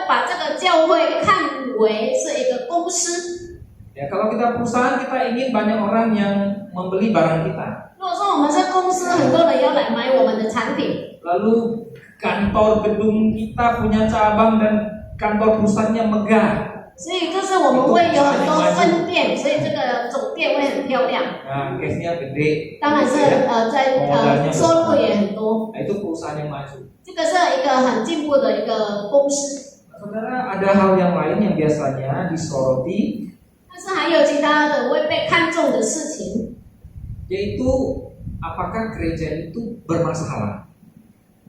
Speaker 2: 把这个教会看为是一个公司。
Speaker 1: Ya, kalau kita perusahaan, kita ingin banyak orang yang membeli barang kita.
Speaker 2: 如果说我们是公司，很多人要来买我们的产品，
Speaker 1: Lalu kantor gedung kita punya cabang dan kantor pusatnya megah.
Speaker 2: 所以就是我们会有很多分店，所以这个总店会很漂亮。
Speaker 1: Nah, cashnya gede.
Speaker 2: 当然是在收入也很多，
Speaker 1: Nah, itu perusahaan yang maju.
Speaker 2: 这个是一个很进步的一个公司。
Speaker 1: Saudara, ada hal yang lain yang biasanya disoroti,
Speaker 2: 但是还有其他的会被看重的事情，
Speaker 1: yaitu apakah gereja itu bermasalah.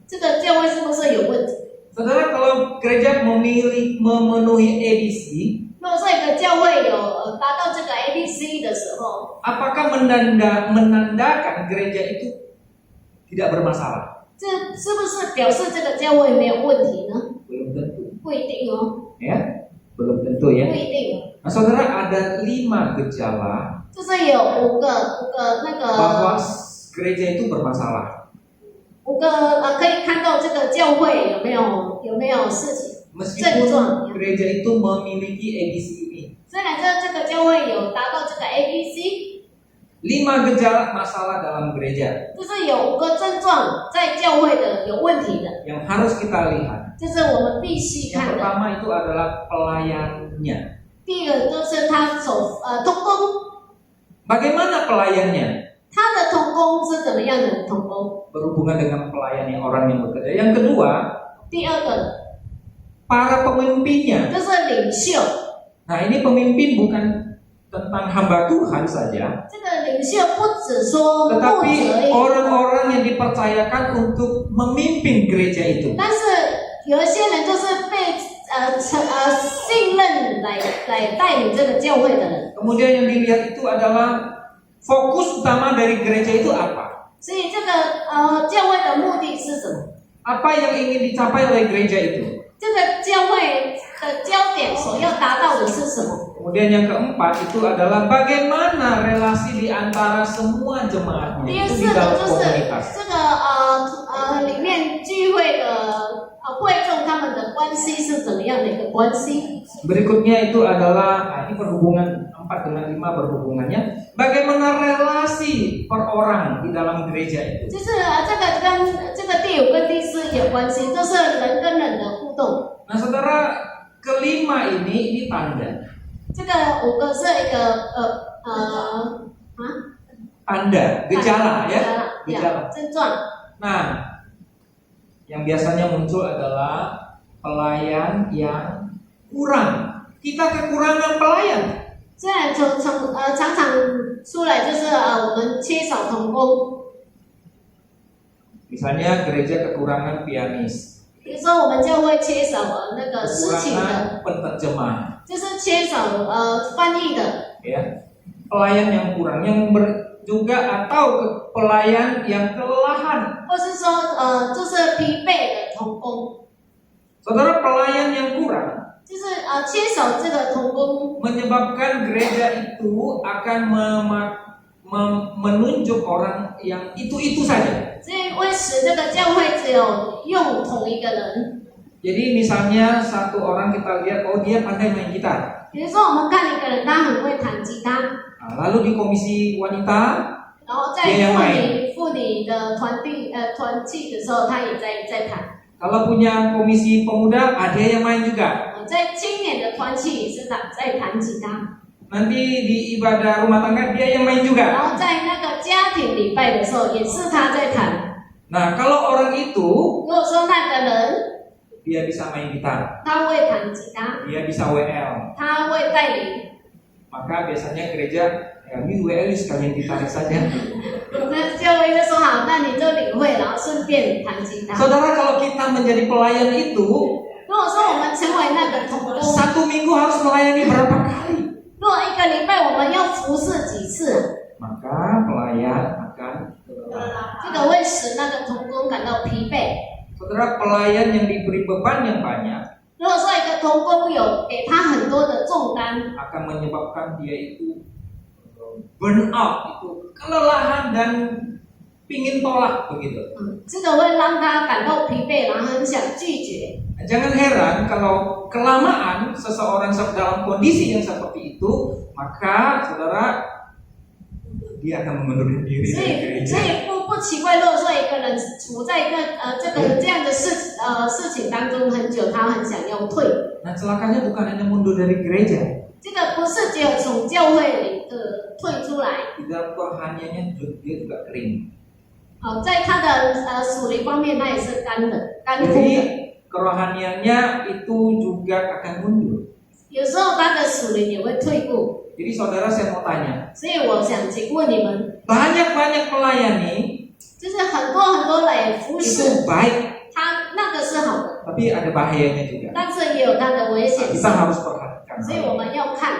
Speaker 2: 这个教会是不是有问题？
Speaker 1: Saudara, kalau gereja memenuhi ABC,
Speaker 2: 如果说一个教会有达到这个 ABC 的时候，
Speaker 1: apakah menandakan gereja itu tidak bermasalah?
Speaker 2: 这是不是表示这个教会没有问题呢？
Speaker 1: Belum tentu,
Speaker 2: 不一定哦，
Speaker 1: ya. Belum tentu
Speaker 2: 不
Speaker 1: ya.
Speaker 2: 一定哦。
Speaker 1: Nah, saudara, ada 5 gejala
Speaker 2: 就是有五个那
Speaker 1: bahwa
Speaker 2: 个
Speaker 1: gereja itu bermasalah.
Speaker 2: 五个可以看到这个教会有没有事情。
Speaker 1: Meskipun gereja itu memiliki ABC ini.
Speaker 2: 虽然这个教会有达到这个 ABC，
Speaker 1: 5 gejala masalah dalam gereja
Speaker 2: 就是有5个症状在教会的有问题的，
Speaker 1: yang harus kita lihat.
Speaker 2: 这是我们必须
Speaker 1: Yang
Speaker 2: 看的。
Speaker 1: pertama itu adalah pelayannya.
Speaker 2: 第一个就是他同工，
Speaker 1: Bagaimana pelayannya?
Speaker 2: 他的同工是怎么样的同工？
Speaker 1: Berhubungan dengan pelayan orang yang bekerja. Yang kedua,
Speaker 2: 第二个
Speaker 1: para pemimpinnya.
Speaker 2: 就是领袖，
Speaker 1: Nah, ini pemimpin bukan tentang hamba Tuhan saja,
Speaker 2: 这个领袖不只说牧者而
Speaker 1: tetapi
Speaker 2: 已，
Speaker 1: orang-orang yang dipercayakan untuk memimpin gereja itu.
Speaker 2: 但是有一些人就是被信任来带领这个教会的人，
Speaker 1: Kemudian yang dilihat itu adalah fokus utama dari gereja itu apa?
Speaker 2: 所以这个教会的目的是什么？
Speaker 1: Apa yang ingin dicapai oleh gereja itu?
Speaker 2: 这个教会的焦点所要达到的是什么？
Speaker 1: Kemudian yang keempat itu adalah bagaimana relasi di antara semua
Speaker 2: 第
Speaker 1: jemaatnya itu
Speaker 2: 四
Speaker 1: di
Speaker 2: 个
Speaker 1: dalam
Speaker 2: 就是
Speaker 1: komunitas.
Speaker 2: 这个里面聚会的会众他们的关系是怎么样的一个关系？
Speaker 1: Berikutnya itu adalah ini perhubungan 4 dengan 5 berhubungannya. Bagaimana relasi per orang di dalam gereja itu?
Speaker 2: 就是这个跟这个第5跟第4有关系，就是人跟人的互动。
Speaker 1: Nah, saudara, kelima ini tanda.
Speaker 2: 这个5个是一个
Speaker 1: Tanda, gejala ya,
Speaker 2: 呀
Speaker 1: gejala.
Speaker 2: 症状。
Speaker 1: Nah, yang biasanya muncul adalah pelayan yang kurang. Kita kekurangan pelayan.
Speaker 2: 虽然常常出来就是我们缺少童工，
Speaker 1: Misalnya gereja kekurangan pianis,
Speaker 2: 比如说我们教会缺少那个诗情的，
Speaker 1: kekurangan penerjemah,
Speaker 2: 就是缺少翻译的，
Speaker 1: ya. Pelayan yang kurang, juga atau pelayan yang kelelahan.
Speaker 2: 或是说就是疲惫的童工，
Speaker 1: Saudara, pelayan yang kurang
Speaker 2: 就是缺少这个童工，
Speaker 1: menyebabkan gereja itu akan menunjuk orang yang itu saja.
Speaker 2: 所以会使这个教会只有用同一个人。
Speaker 1: Jadi misalnya satu orang kita lihat, oh dia pandai main gitar.
Speaker 2: 比如说我们看一个人，他很会弹吉他，
Speaker 1: Nah, lalu di komisi wanita
Speaker 2: 然后在妇女的团契的时候，他也在弹。
Speaker 1: kalau punya komisi pemuda ada yang main juga.
Speaker 2: 在青年的团契也是在弹吉他，
Speaker 1: Nanti di ibadah rumah tangga dia yang main
Speaker 2: 然
Speaker 1: juga.
Speaker 2: 后在那个家庭礼拜的时候也是他在弹。
Speaker 1: Nah, kalau orang itu
Speaker 2: 如果说那个人
Speaker 1: dia bisa main gitar,
Speaker 2: 他会弹吉他，
Speaker 1: dia bisa WL,
Speaker 2: 他会带领，
Speaker 1: maka biasanya gereja ya ini WL sekalian gitaris saja.
Speaker 2: 那教会就说好，那你就领会，然后顺便弹吉他。
Speaker 1: Saudara, kalau kita menjadi pelayan itu
Speaker 2: 如果说我们成为那个童工，
Speaker 1: 1 minggu harus melayani berapa kali?
Speaker 2: 如果一个礼拜我们要服侍几次，
Speaker 1: Maka pelayan akan kelelahan.
Speaker 2: 这个会使那个童工感到疲惫。
Speaker 1: Saudara, pelayan yang diberi beban yang banyak
Speaker 2: 如果说一个童工有给他很多的重担，
Speaker 1: akan menyebabkan dia itu burn out, itu kelelahan dan pingin tolak begitu.
Speaker 2: 这个会让他感到疲惫，然后很想拒绝。
Speaker 1: Jangan heran kalau kelamaan seseorang dalam kondisi yang seperti itu, maka saudara dia akan mengundurkan diri
Speaker 2: 所
Speaker 1: dari
Speaker 2: 以，所
Speaker 1: gereja.
Speaker 2: 以不奇怪，如果说一个人处在一个这样的事情当中很久，他很想要退。
Speaker 1: Nah, celakanya bukan hanya mundur dari gereja,
Speaker 2: 这个不是只有从教会里退出来，
Speaker 1: di dalam kerohaniannya dia juga kering.
Speaker 2: 在他的属灵方面，他也是干枯的。
Speaker 1: Jadi kerohaniannya itu juga akan mundur.
Speaker 2: 有时候他的属灵也会退步。
Speaker 1: Jadi saudara, saya mau tanya,
Speaker 2: 所以我想请问你们，
Speaker 1: banyak-banyak melayani
Speaker 2: 就是很多来服侍，
Speaker 1: itu baik,
Speaker 2: 他那个是好的，
Speaker 1: tapi ada bahayanya juga.
Speaker 2: 但是也有它的危险
Speaker 1: Kita
Speaker 2: 性，
Speaker 1: harus perhatikan.
Speaker 2: 所以我们要看，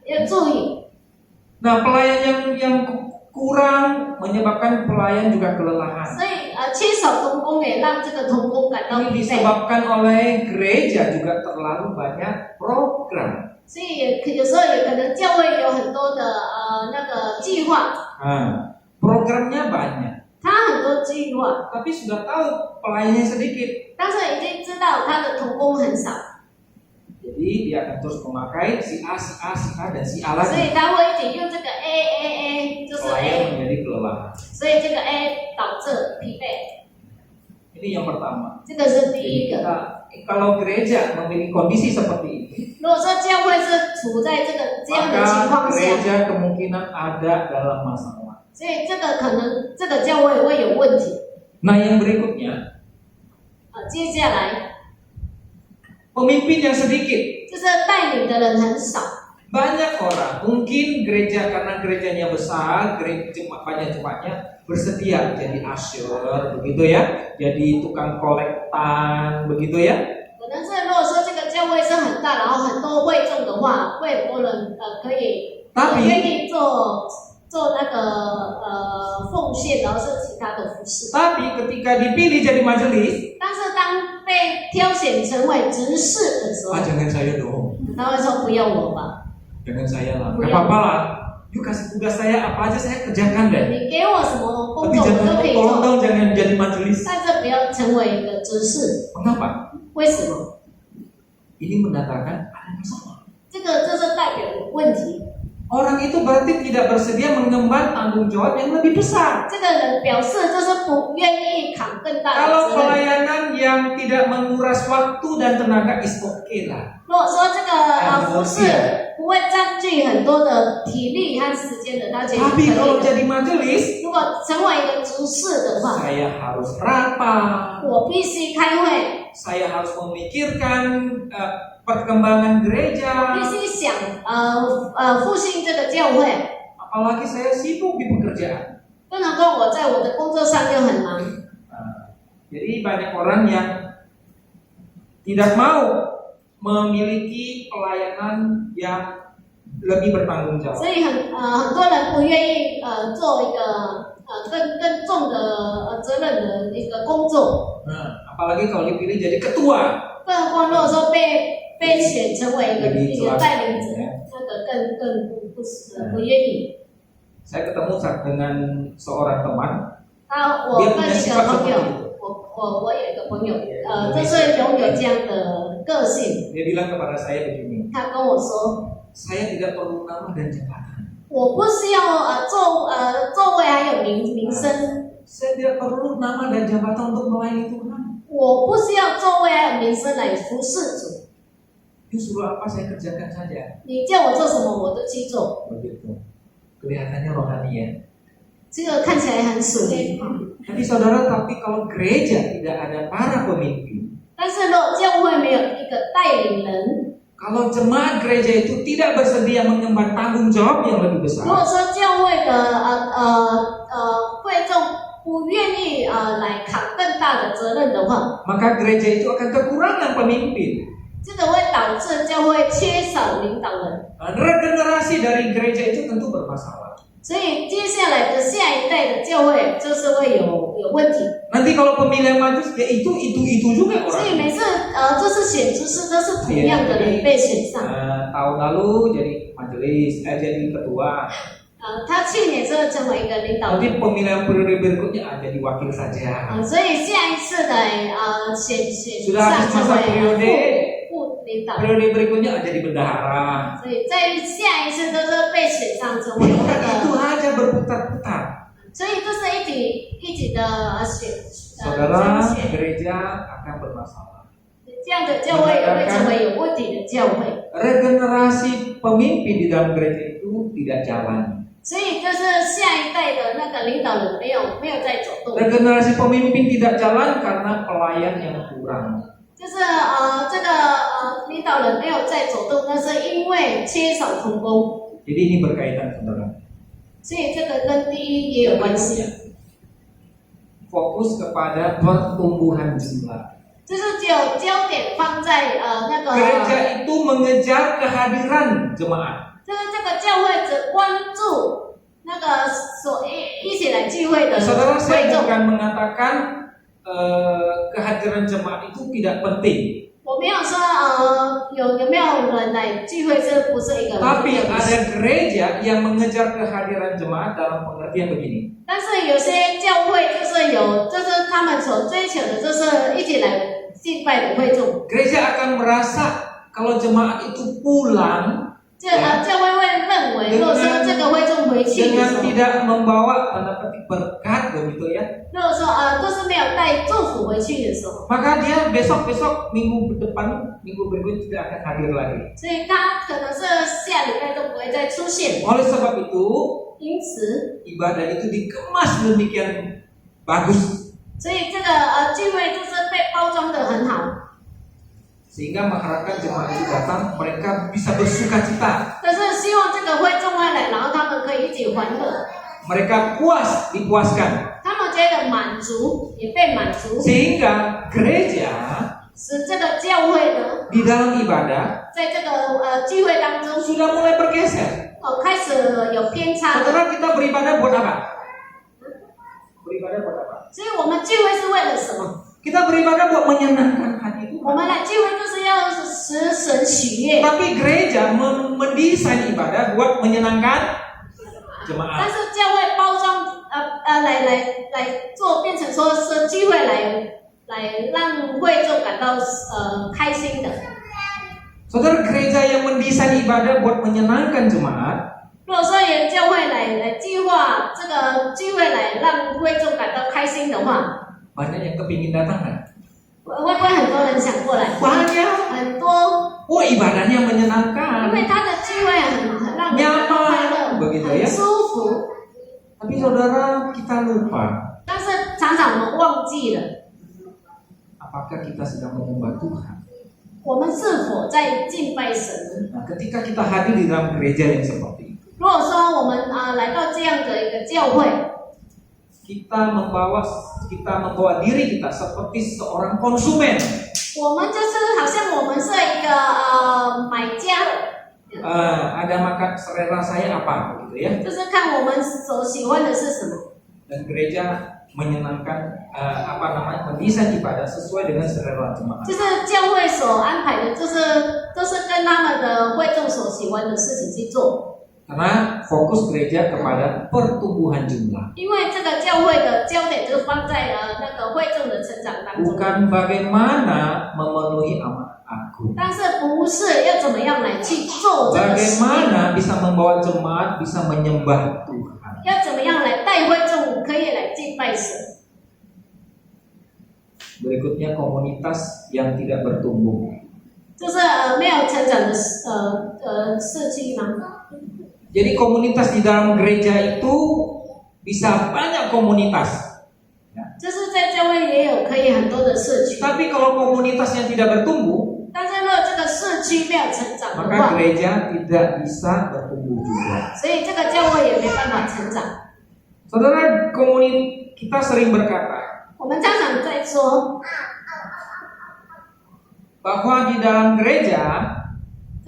Speaker 2: 要注意。
Speaker 1: Nah, pelayan yang kurang menyebabkan pelayan juga kelelahan.
Speaker 2: 所以缺少童工也让这个童工感到
Speaker 1: Ini
Speaker 2: 疲惫，
Speaker 1: disebabkan oleh gereja juga terlalu banyak program.
Speaker 2: 所以有时候也可能教会有很多的那个计划，
Speaker 1: Nah, programnya banyak,
Speaker 2: 他很多计划，
Speaker 1: tapi sudah tahu pelayannya sedikit.
Speaker 2: 但是已经知道他的童工很少，
Speaker 1: Jadi dia akan terus memakai si A, si A, si A, dan si A
Speaker 2: 所
Speaker 1: lagi.
Speaker 2: 以他会一直用这个 A，就是
Speaker 1: Pelayan
Speaker 2: A，
Speaker 1: menjadi kelelahan.
Speaker 2: 所以这个 A 导致疲惫，
Speaker 1: Ini yang pertama.
Speaker 2: 这个是第
Speaker 1: Jadi
Speaker 2: 一个。
Speaker 1: kalau gereja memiliki kondisi seperti ini,
Speaker 2: 如果说教会是处在这样的情
Speaker 1: maka
Speaker 2: 况下，
Speaker 1: gereja kemungkinan ada dalam masalah.
Speaker 2: 所以这个可能这个教会会有问题。
Speaker 1: Nah, yang berikutnya,
Speaker 2: 接下来
Speaker 1: pemimpin yang sedikit.
Speaker 2: 就是带领的人很少，
Speaker 1: Banyak orang, mungkin gereja karena gerejanya besar, banyak jemaatnya bersedia jadi usher, begitu ya, jadi tukang kolektan, begitu ya.
Speaker 2: 可能是如果说这个教会是很大，然后很多会众的话，会很多人可以愿意做那个奉献，然后是其他的服饰。
Speaker 1: Tapi ketika dipilih jadi majelis,
Speaker 2: 但是当被挑选成为执事的时候，
Speaker 1: jangan saya dong,
Speaker 2: 他会说不要我吧，
Speaker 1: jangan saya lah, nggak apa-apa lah. Yuk kasih tugas saya apa aja saya kerjakan deh.
Speaker 2: 你给我什么工
Speaker 1: Tapi
Speaker 2: 作我
Speaker 1: jangan
Speaker 2: 都可以
Speaker 1: tolong
Speaker 2: 做，
Speaker 1: dong jangan jadi majelis.
Speaker 2: 但是不要成为一个执事。
Speaker 1: Mengapa?
Speaker 2: 为什么？
Speaker 1: Ini mendatangkan ada masalah.
Speaker 2: 这是代表有问题。
Speaker 1: Orang itu berarti tidak bersedia mengemban tanggung jawab yang lebih besar.
Speaker 2: 这个人表示就是不愿意扛更大的
Speaker 1: Kalau
Speaker 2: 责任。
Speaker 1: pelayanan yang tidak menguras waktu dan tenaga is okay lah.
Speaker 2: 如果说这个服饰不会占据很多的体力和时间的，那就可
Speaker 1: Tapi
Speaker 2: 以
Speaker 1: kalau
Speaker 2: 的。
Speaker 1: jadi majelis,
Speaker 2: 如果成为一个执事的话，
Speaker 1: saya harus rapat,
Speaker 2: 我必须开会，
Speaker 1: saya harus memikirkan perkembangan gereja,
Speaker 2: 必须想复兴这个教会，
Speaker 1: apalagi saya sibuk di pekerjaan.
Speaker 2: 不能够我在我的工作上又很忙，
Speaker 1: Nah, jadi banyak orang yang tidak mau memiliki pelayanan yang lebih bertanggung jawab.
Speaker 2: 所以很多人不愿意做一个更重的责任的一个工作，
Speaker 1: Nah, apalagi kalau dipilih jadi ketua.
Speaker 2: 更何况如果说被选成为一个带领者，这个更不愿意。
Speaker 1: Saya ketemu dengan seorang teman,
Speaker 2: 我跟一个朋友，我有一个朋友，就是拥有这样的个性。
Speaker 1: dia bilang kepada saya begini,
Speaker 2: 他跟我说，
Speaker 1: saya tidak perlu nama dan jabatan.
Speaker 2: 我不需要座位还有名声，
Speaker 1: Saya tidak perlu nama dan jabatan untuk melayani Tuhan.
Speaker 2: 我不需要座位还有名声来服侍主。
Speaker 1: Dia suruh apa saya kerjakan saja.
Speaker 2: 你叫我做什么我都去做，
Speaker 1: Begitu. Kelihatannya rohani ya.
Speaker 2: 这个看起来很属灵。
Speaker 1: Tapi saudara, tapi kalau gereja tidak ada para pemimpin,
Speaker 2: 但是如果教会没有一个带领人，
Speaker 1: kalau jemaat gereja itu tidak bersedia mengemban tanggung jawab yang lebih
Speaker 2: 如果
Speaker 1: besar,
Speaker 2: 说教会的会众不愿意来扛更大的责任的话，
Speaker 1: maka gereja itu akan kekurangan pemimpin.
Speaker 2: 这个会导致教会缺少领导人。
Speaker 1: Regenerasi dari gereja itu tentu bermasalah.
Speaker 2: 所以接下来的下一代的教会就是会有问题。
Speaker 1: Nanti kalau pemilihan maju, ya itu juga
Speaker 2: 所以
Speaker 1: orang.
Speaker 2: 每次这次选知识都是同样的人被选上。
Speaker 1: Tahun lalu jadi majelis, jadi ketua.
Speaker 2: 他去年就成为一个领导人。
Speaker 1: Nanti pemilihan periode berikutnya jadi wakil saja.
Speaker 2: 所以下一次的选
Speaker 1: Sudah
Speaker 2: 上
Speaker 1: habis
Speaker 2: 成
Speaker 1: masa
Speaker 2: 为
Speaker 1: periode,
Speaker 2: 副领导人。
Speaker 1: periode berikutnya jadi bendahara.
Speaker 2: 所以在下一次都是被选上成为那
Speaker 1: Itu
Speaker 2: 个，
Speaker 1: aja berputar-putar.
Speaker 2: 所以这是一起的
Speaker 1: Saudara,
Speaker 2: 选，
Speaker 1: gereja akan bermasalah.
Speaker 2: 这样的教会也会成为有问题的教会。
Speaker 1: Regenerasi pemimpin di dalam gereja itu tidak jalan.
Speaker 2: 所以就是下一代的那个领导人没有在走动，
Speaker 1: Regenerasi pemimpin tidak jalan karena pelayan yang kurang.
Speaker 2: 就是这个领导人没有在走动，那是因为缺少同工，
Speaker 1: Jadi ini berkaitan, saudara.
Speaker 2: 所以这个跟第一也有关系。
Speaker 1: Fokus kepada pertumbuhan jumlah.
Speaker 2: 就是只有焦点放在那个，
Speaker 1: Gereja itu mengejar kehadiran jemaat.
Speaker 2: 就是这个教会只关注那个一起来聚会的
Speaker 1: Saudara,
Speaker 2: 会
Speaker 1: saya
Speaker 2: 众。
Speaker 1: bukan mengatakan kehadiran jemaat itu tidak penting.
Speaker 2: 我没有说有没有人来聚会，这不是一个。
Speaker 1: Tapi ada gereja yang mengejar kehadiran jemaat dalam pengertian begini.
Speaker 2: 但是有些教会就是他们所追求的，就是一起来敬拜的会众。
Speaker 1: Gereja akan merasa kalau jemaat itu pulang
Speaker 2: 教会会认为，如果说这个会众回去的时
Speaker 1: dengan
Speaker 2: 候，
Speaker 1: tidak membawa tanda petik berkat begitu ya,
Speaker 2: 如果说都是没有带祝福回去的时候，
Speaker 1: maka dia besok minggu depan minggu berikut tidak akan hadir lagi.
Speaker 2: 所以他可能是下礼拜都不会再出现。
Speaker 1: Oleh sebab itu
Speaker 2: 因此，
Speaker 1: ibadah itu dikemas demikian bagus
Speaker 2: 所以这个聚会就是被包装的很好，
Speaker 1: sehingga mengharapkan jemaat itu datang mereka bisa bersuka cita,
Speaker 2: 但是希望这个会众会来，然后他们可以一起欢乐，
Speaker 1: mereka dipuaskan
Speaker 2: 他们觉得满足，也被满足，
Speaker 1: sehingga gereja
Speaker 2: 使这个教会呢，
Speaker 1: di dalam ibadah
Speaker 2: 在这个聚会当中，
Speaker 1: sudah mulai bergeser.
Speaker 2: 开始有偏差了。
Speaker 1: Saudara, kita beribadah buat apa? Beribadah buat apa?
Speaker 2: 所以我们聚会是为了什么？
Speaker 1: Kita beribadah buat menyenangkan hati
Speaker 2: 我
Speaker 1: Tuhan.
Speaker 2: 们来聚会就是要使神喜悦。
Speaker 1: Tapi gereja mendesain ibadah buat menyenangkan
Speaker 2: 但
Speaker 1: jemaat.
Speaker 2: 是教会包装来做，变成说是聚会来让会众感到开心的。
Speaker 1: Saudara, gereja yang mendesain ibadah buat menyenangkan jemaat
Speaker 2: 如果说有教会来计划这个聚会来让会众感到开心的话，
Speaker 1: banyak yang kepingin datang kan?
Speaker 2: 会不会很多人想过来？
Speaker 1: Banyak.
Speaker 2: 很多，
Speaker 1: Oh, ibadahnya
Speaker 2: 因
Speaker 1: menyenangkan.
Speaker 2: 为他的聚会很让人感到快乐，
Speaker 1: begitu
Speaker 2: 很
Speaker 1: ya.
Speaker 2: 舒服。
Speaker 1: Tapi saudara, kita lupa
Speaker 2: 但是常常我们忘记了，
Speaker 1: apakah kita sedang menyembah Tuhan.
Speaker 2: 我们是否在敬拜神呢？
Speaker 1: Nah, ketika kita hadir di dalam gereja yang seperti itu,
Speaker 2: 如果说我们来到这样的一个教会，
Speaker 1: kita membawa diri kita seperti seorang konsumen.
Speaker 2: 我们就是好像我们是一个买家，
Speaker 1: Ada makan selera saya apa gitu ya.
Speaker 2: 就是看我们所喜欢的是什么。
Speaker 1: Dan gereja menyenangkan mendesain ibadah sesuai dengan selera jemaat.
Speaker 2: 就是教会所安排的，都是跟他们的会众所喜欢的事情去做。
Speaker 1: Karena fokus gereja kepada pertumbuhan jumlah,
Speaker 2: 因为这个教会的焦点就放在那个会众的成长当中，
Speaker 1: bukan bagaimana memenuhi amanat agung.
Speaker 2: 但是不是要怎么样来去做这个使命，
Speaker 1: Bagaimana bisa membawa jemaat bisa menyembah Tuhan.
Speaker 2: 要怎么样来带会众可以来敬拜神。
Speaker 1: Berikutnya komunitas yang tidak bertumbuh.
Speaker 2: 就是没有成长的社区嘛。
Speaker 1: Jadi komunitas di dalam gereja itu bisa banyak komunitas.
Speaker 2: 就是在教会也有可以很多的社区，
Speaker 1: Tapi kalau komunitasnya tidak bertumbuh,
Speaker 2: 但是如果这个社区没有成长的
Speaker 1: maka
Speaker 2: 话，
Speaker 1: gereja tidak bisa bertumbuh juga.
Speaker 2: 所以这个教会也没办法成长。
Speaker 1: Saudara, kita sering berkata
Speaker 2: 我们常常在说，
Speaker 1: bahwa di dalam gereja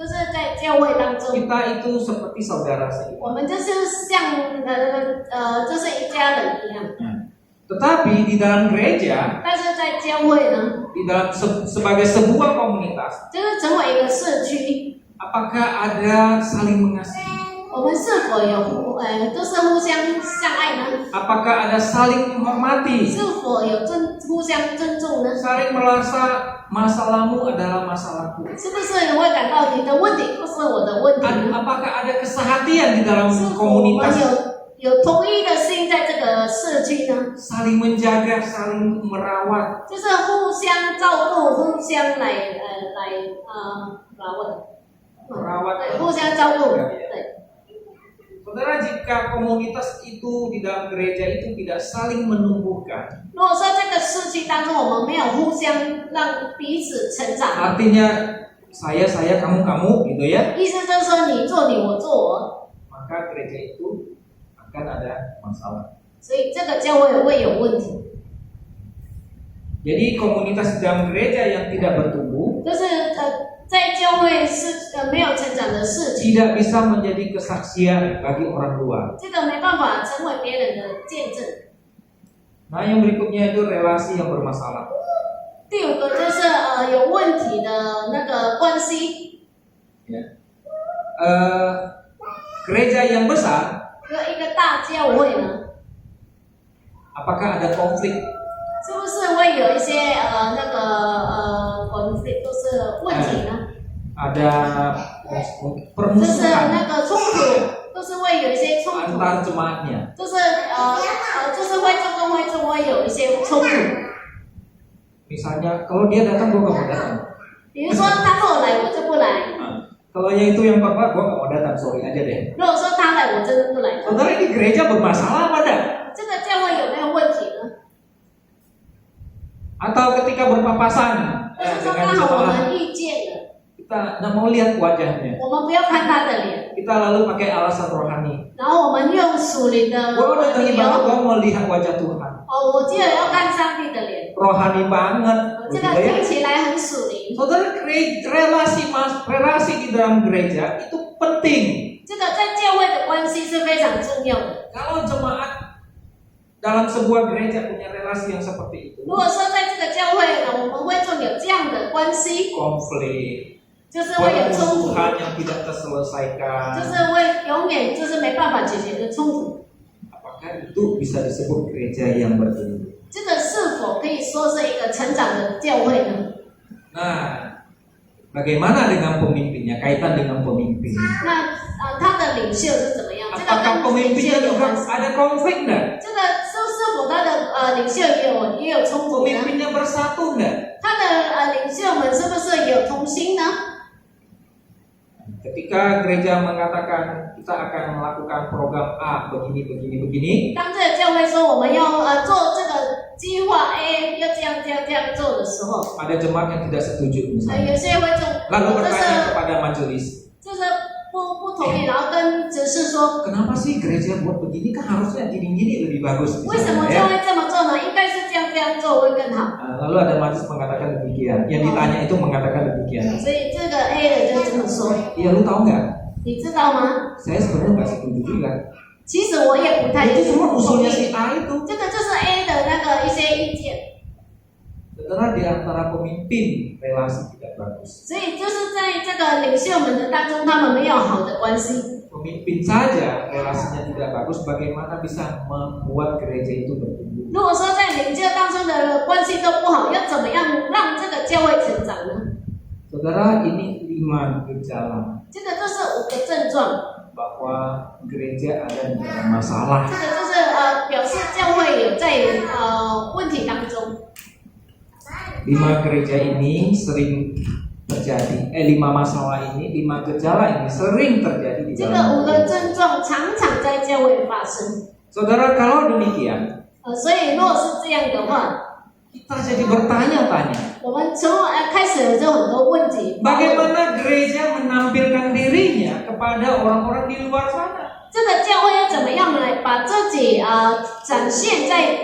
Speaker 2: 就是在教会当中，
Speaker 1: kita itu seperti saudara sendiri.
Speaker 2: 我们就是像就是一家人一样。
Speaker 1: Tetapi di dalam gereja,
Speaker 2: 但是在教会呢，
Speaker 1: di dalam sebagai sebuah komunitas,
Speaker 2: 就是成为一个社区，
Speaker 1: apakah ada saling mengasihi?
Speaker 2: 我们是否有都是互相相爱呢？
Speaker 1: Apakah ada saling menghormati?
Speaker 2: 是否有互相尊重呢？
Speaker 1: Saling merasa masalahmu adalah masalahku.
Speaker 2: 是不是你会感到你的问题不是我的问题呢？
Speaker 1: Apakah ada kesehatian di dalam
Speaker 2: 是否我们
Speaker 1: komunitas?
Speaker 2: 有同一的心在这个社区呢？
Speaker 1: Saling menjaga, saling merawat.
Speaker 2: 就是互相照顾，互相来
Speaker 1: Merawat.
Speaker 2: 对，互相照顾，对。
Speaker 1: Saudara, jika komunitas itu di dalam gereja itu tidak saling menumbuhkan,
Speaker 2: 如果说这个社区当中我们没有互相让彼此成长，
Speaker 1: artinya saya, kamu, gitu ya,
Speaker 2: 意思就是说你做你，我做我，
Speaker 1: maka gereja itu akan ada masalah.
Speaker 2: 所以这个教会会有问题。
Speaker 1: Jadi komunitas di dalam gereja yang tidak bertumbuh
Speaker 2: 就是在教会是没有成长的社区，
Speaker 1: tidak bisa menjadi kesaksian bagi orang luar.
Speaker 2: 这个没办法成为别人的见证。
Speaker 1: Nah, yang berikutnya itu relasi yang bermasalah.
Speaker 2: 第五个就是有问题的那个关系，
Speaker 1: Ya. Gereja yang besar,
Speaker 2: 有一个大教会呢，
Speaker 1: apakah ada konflik?
Speaker 2: 是不是会有一些conflict 都是问题呢？
Speaker 1: Ada
Speaker 2: 就是
Speaker 1: permusuhan
Speaker 2: 那个冲突，都是会有一些冲突，
Speaker 1: antar jemaatnya.
Speaker 2: 就是就是会众跟会众会有一些冲突。
Speaker 1: Misalnya, kalau dia datang, gua nggak mau datang.
Speaker 2: 比如说他后来我就不来，
Speaker 1: Kalau yang itu yang papa, gua nggak mau datang, sorry aja deh.
Speaker 2: 如果说他来我真的不来，
Speaker 1: Saudara, ini gereja bermasalah apa enggak?
Speaker 2: 这个教会有没有问题呢？
Speaker 1: Atau ketika berpapasan
Speaker 2: 就是说
Speaker 1: dengan
Speaker 2: 刚好我
Speaker 1: jemaat,
Speaker 2: 们遇见了，
Speaker 1: kita nggak mau lihat wajahnya.
Speaker 2: 我们不要看他的脸，
Speaker 1: Kita lalu pakai alasan rohani.
Speaker 2: 然后我们用属灵的
Speaker 1: Gua datang
Speaker 2: 理
Speaker 1: ibadah,
Speaker 2: 由。
Speaker 1: gua mau lihat wajah Tuhan.
Speaker 2: 哦，我记得要看上帝的脸，
Speaker 1: Rohani banget,
Speaker 2: 这
Speaker 1: begitu
Speaker 2: 个
Speaker 1: ya.
Speaker 2: 听起来很属灵。
Speaker 1: Saudara, relasi di dalam gereja itu penting.
Speaker 2: 这个在教会的关系是非常重要的。
Speaker 1: Kalau jemaat dalam sebuah gereja punya relasi yang seperti itu,
Speaker 2: 如果说在这个教会呢，我们会众有这样的关系，
Speaker 1: konflik,
Speaker 2: 就是会有冲突，
Speaker 1: permusuhan yang tidak terselesaikan,
Speaker 2: 就是会永远就是没办法解决的冲突。
Speaker 1: apakah itu bisa disebut gereja yang bertumbuh?
Speaker 2: 这个是否可以说是一个成长的教会呢？
Speaker 1: Nah, bagaimana dengan pemimpinnya? Kaitan dengan pemimpin.
Speaker 2: 那他的领袖是怎么样？这个
Speaker 1: Apakah
Speaker 2: 跟领袖
Speaker 1: pemimpinnya
Speaker 2: 有
Speaker 1: juga
Speaker 2: 关系。
Speaker 1: ada konflik enggak?
Speaker 2: 这个是否他的领袖也有冲突呢？
Speaker 1: Pemimpinnya bersatu enggak?
Speaker 2: 他的领袖们是不是有同心呢？
Speaker 1: Ketika gereja mengatakan kita akan melakukan program A begini,
Speaker 2: 当这个教会说我们要做计划 A 要这样做的时候，
Speaker 1: ada jemaat yang tidak setuju
Speaker 2: 有
Speaker 1: misalnya.
Speaker 2: 些会就
Speaker 1: Lalu
Speaker 2: 就
Speaker 1: bertanya
Speaker 2: 是
Speaker 1: kepada majelis,
Speaker 2: 就是不同意，然后跟执事说，
Speaker 1: kenapa sih gereja buat begini, kan harusnya gini-gini lebih bagus
Speaker 2: 为什么
Speaker 1: misalnya,
Speaker 2: 教
Speaker 1: ya.
Speaker 2: 会这么做呢？应该是这样做会更好。
Speaker 1: Lalu ada majelis mengatakan demikian, yang ditanya itu mengatakan demikian.
Speaker 2: 所以这个 A 的就这么说，
Speaker 1: Iya, lu tahu nggak?
Speaker 2: 你知道吗？
Speaker 1: Saya sebenarnya nggak setuju juga.
Speaker 2: 其实我也不太
Speaker 1: Itu cuma
Speaker 2: 同
Speaker 1: usulnya
Speaker 2: 意，
Speaker 1: si A itu.
Speaker 2: 这个就是 A 的那个一些意见。
Speaker 1: Saudara, di antara pemimpin relasi tidak bagus.
Speaker 2: 所以就是在这个领袖们的当中，他们没有好的关系。
Speaker 1: Pemimpin saja relasinya tidak bagus, bagaimana bisa membuat gereja itu bertumbuh?
Speaker 2: 如果说在领袖当中的关系都不好，要怎么样让这个教会成长呢？
Speaker 1: Saudara, ini 5 gejala
Speaker 2: 这个就是5个症状，
Speaker 1: bahwa gereja ada di dalam masalah.
Speaker 2: 这个就是表示教会有在问题当中。
Speaker 1: 5 gereja ini sering terjadi, 5 masalah ini, 5 gejala ini sering terjadi di
Speaker 2: 这个5
Speaker 1: dalam
Speaker 2: 个
Speaker 1: gereja.
Speaker 2: 症状常常在教会发生。
Speaker 1: Saudara, kalau demikian,
Speaker 2: 所以如果是这样的话，
Speaker 1: kita jadi bertanya-tanya,
Speaker 2: 我们从开始就很多问题。
Speaker 1: bagaimana gereja menampilkan dirinya kepada orang-orang di luar sana?
Speaker 2: 这个教会要怎么样来把自己展现在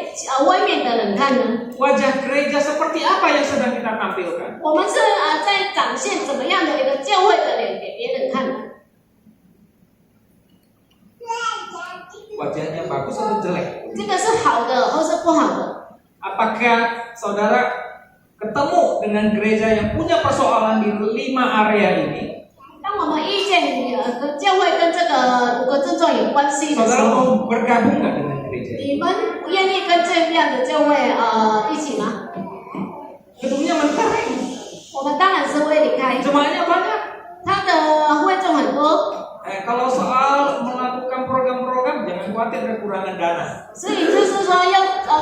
Speaker 2: 外面的人看呢？
Speaker 1: Wajah gereja seperti apa yang sedang kita tampilkan?
Speaker 2: 我们是在展现怎么样的一个教会的脸给别人看呢？
Speaker 1: Wajahnya bagus atau jelek?
Speaker 2: 这个是好的或是不好的？
Speaker 1: Apakah saudara ketemu dengan gereja yang punya persoalan di 5 area ini?
Speaker 2: 当我们意见教会跟这个5个症状有关系的时
Speaker 1: Saudara
Speaker 2: 候，
Speaker 1: mau bergabung nggak dengan gereja ini?
Speaker 2: 你们愿意跟这样的教会一起吗？
Speaker 1: Gedungnya mentah,
Speaker 2: 我们当然是会离开，
Speaker 1: jemaahnya banyak.
Speaker 2: 他的会众很多，
Speaker 1: Kalau soal melakukan program-program, jangan khawatir kekurangan dana.
Speaker 2: 所以就是说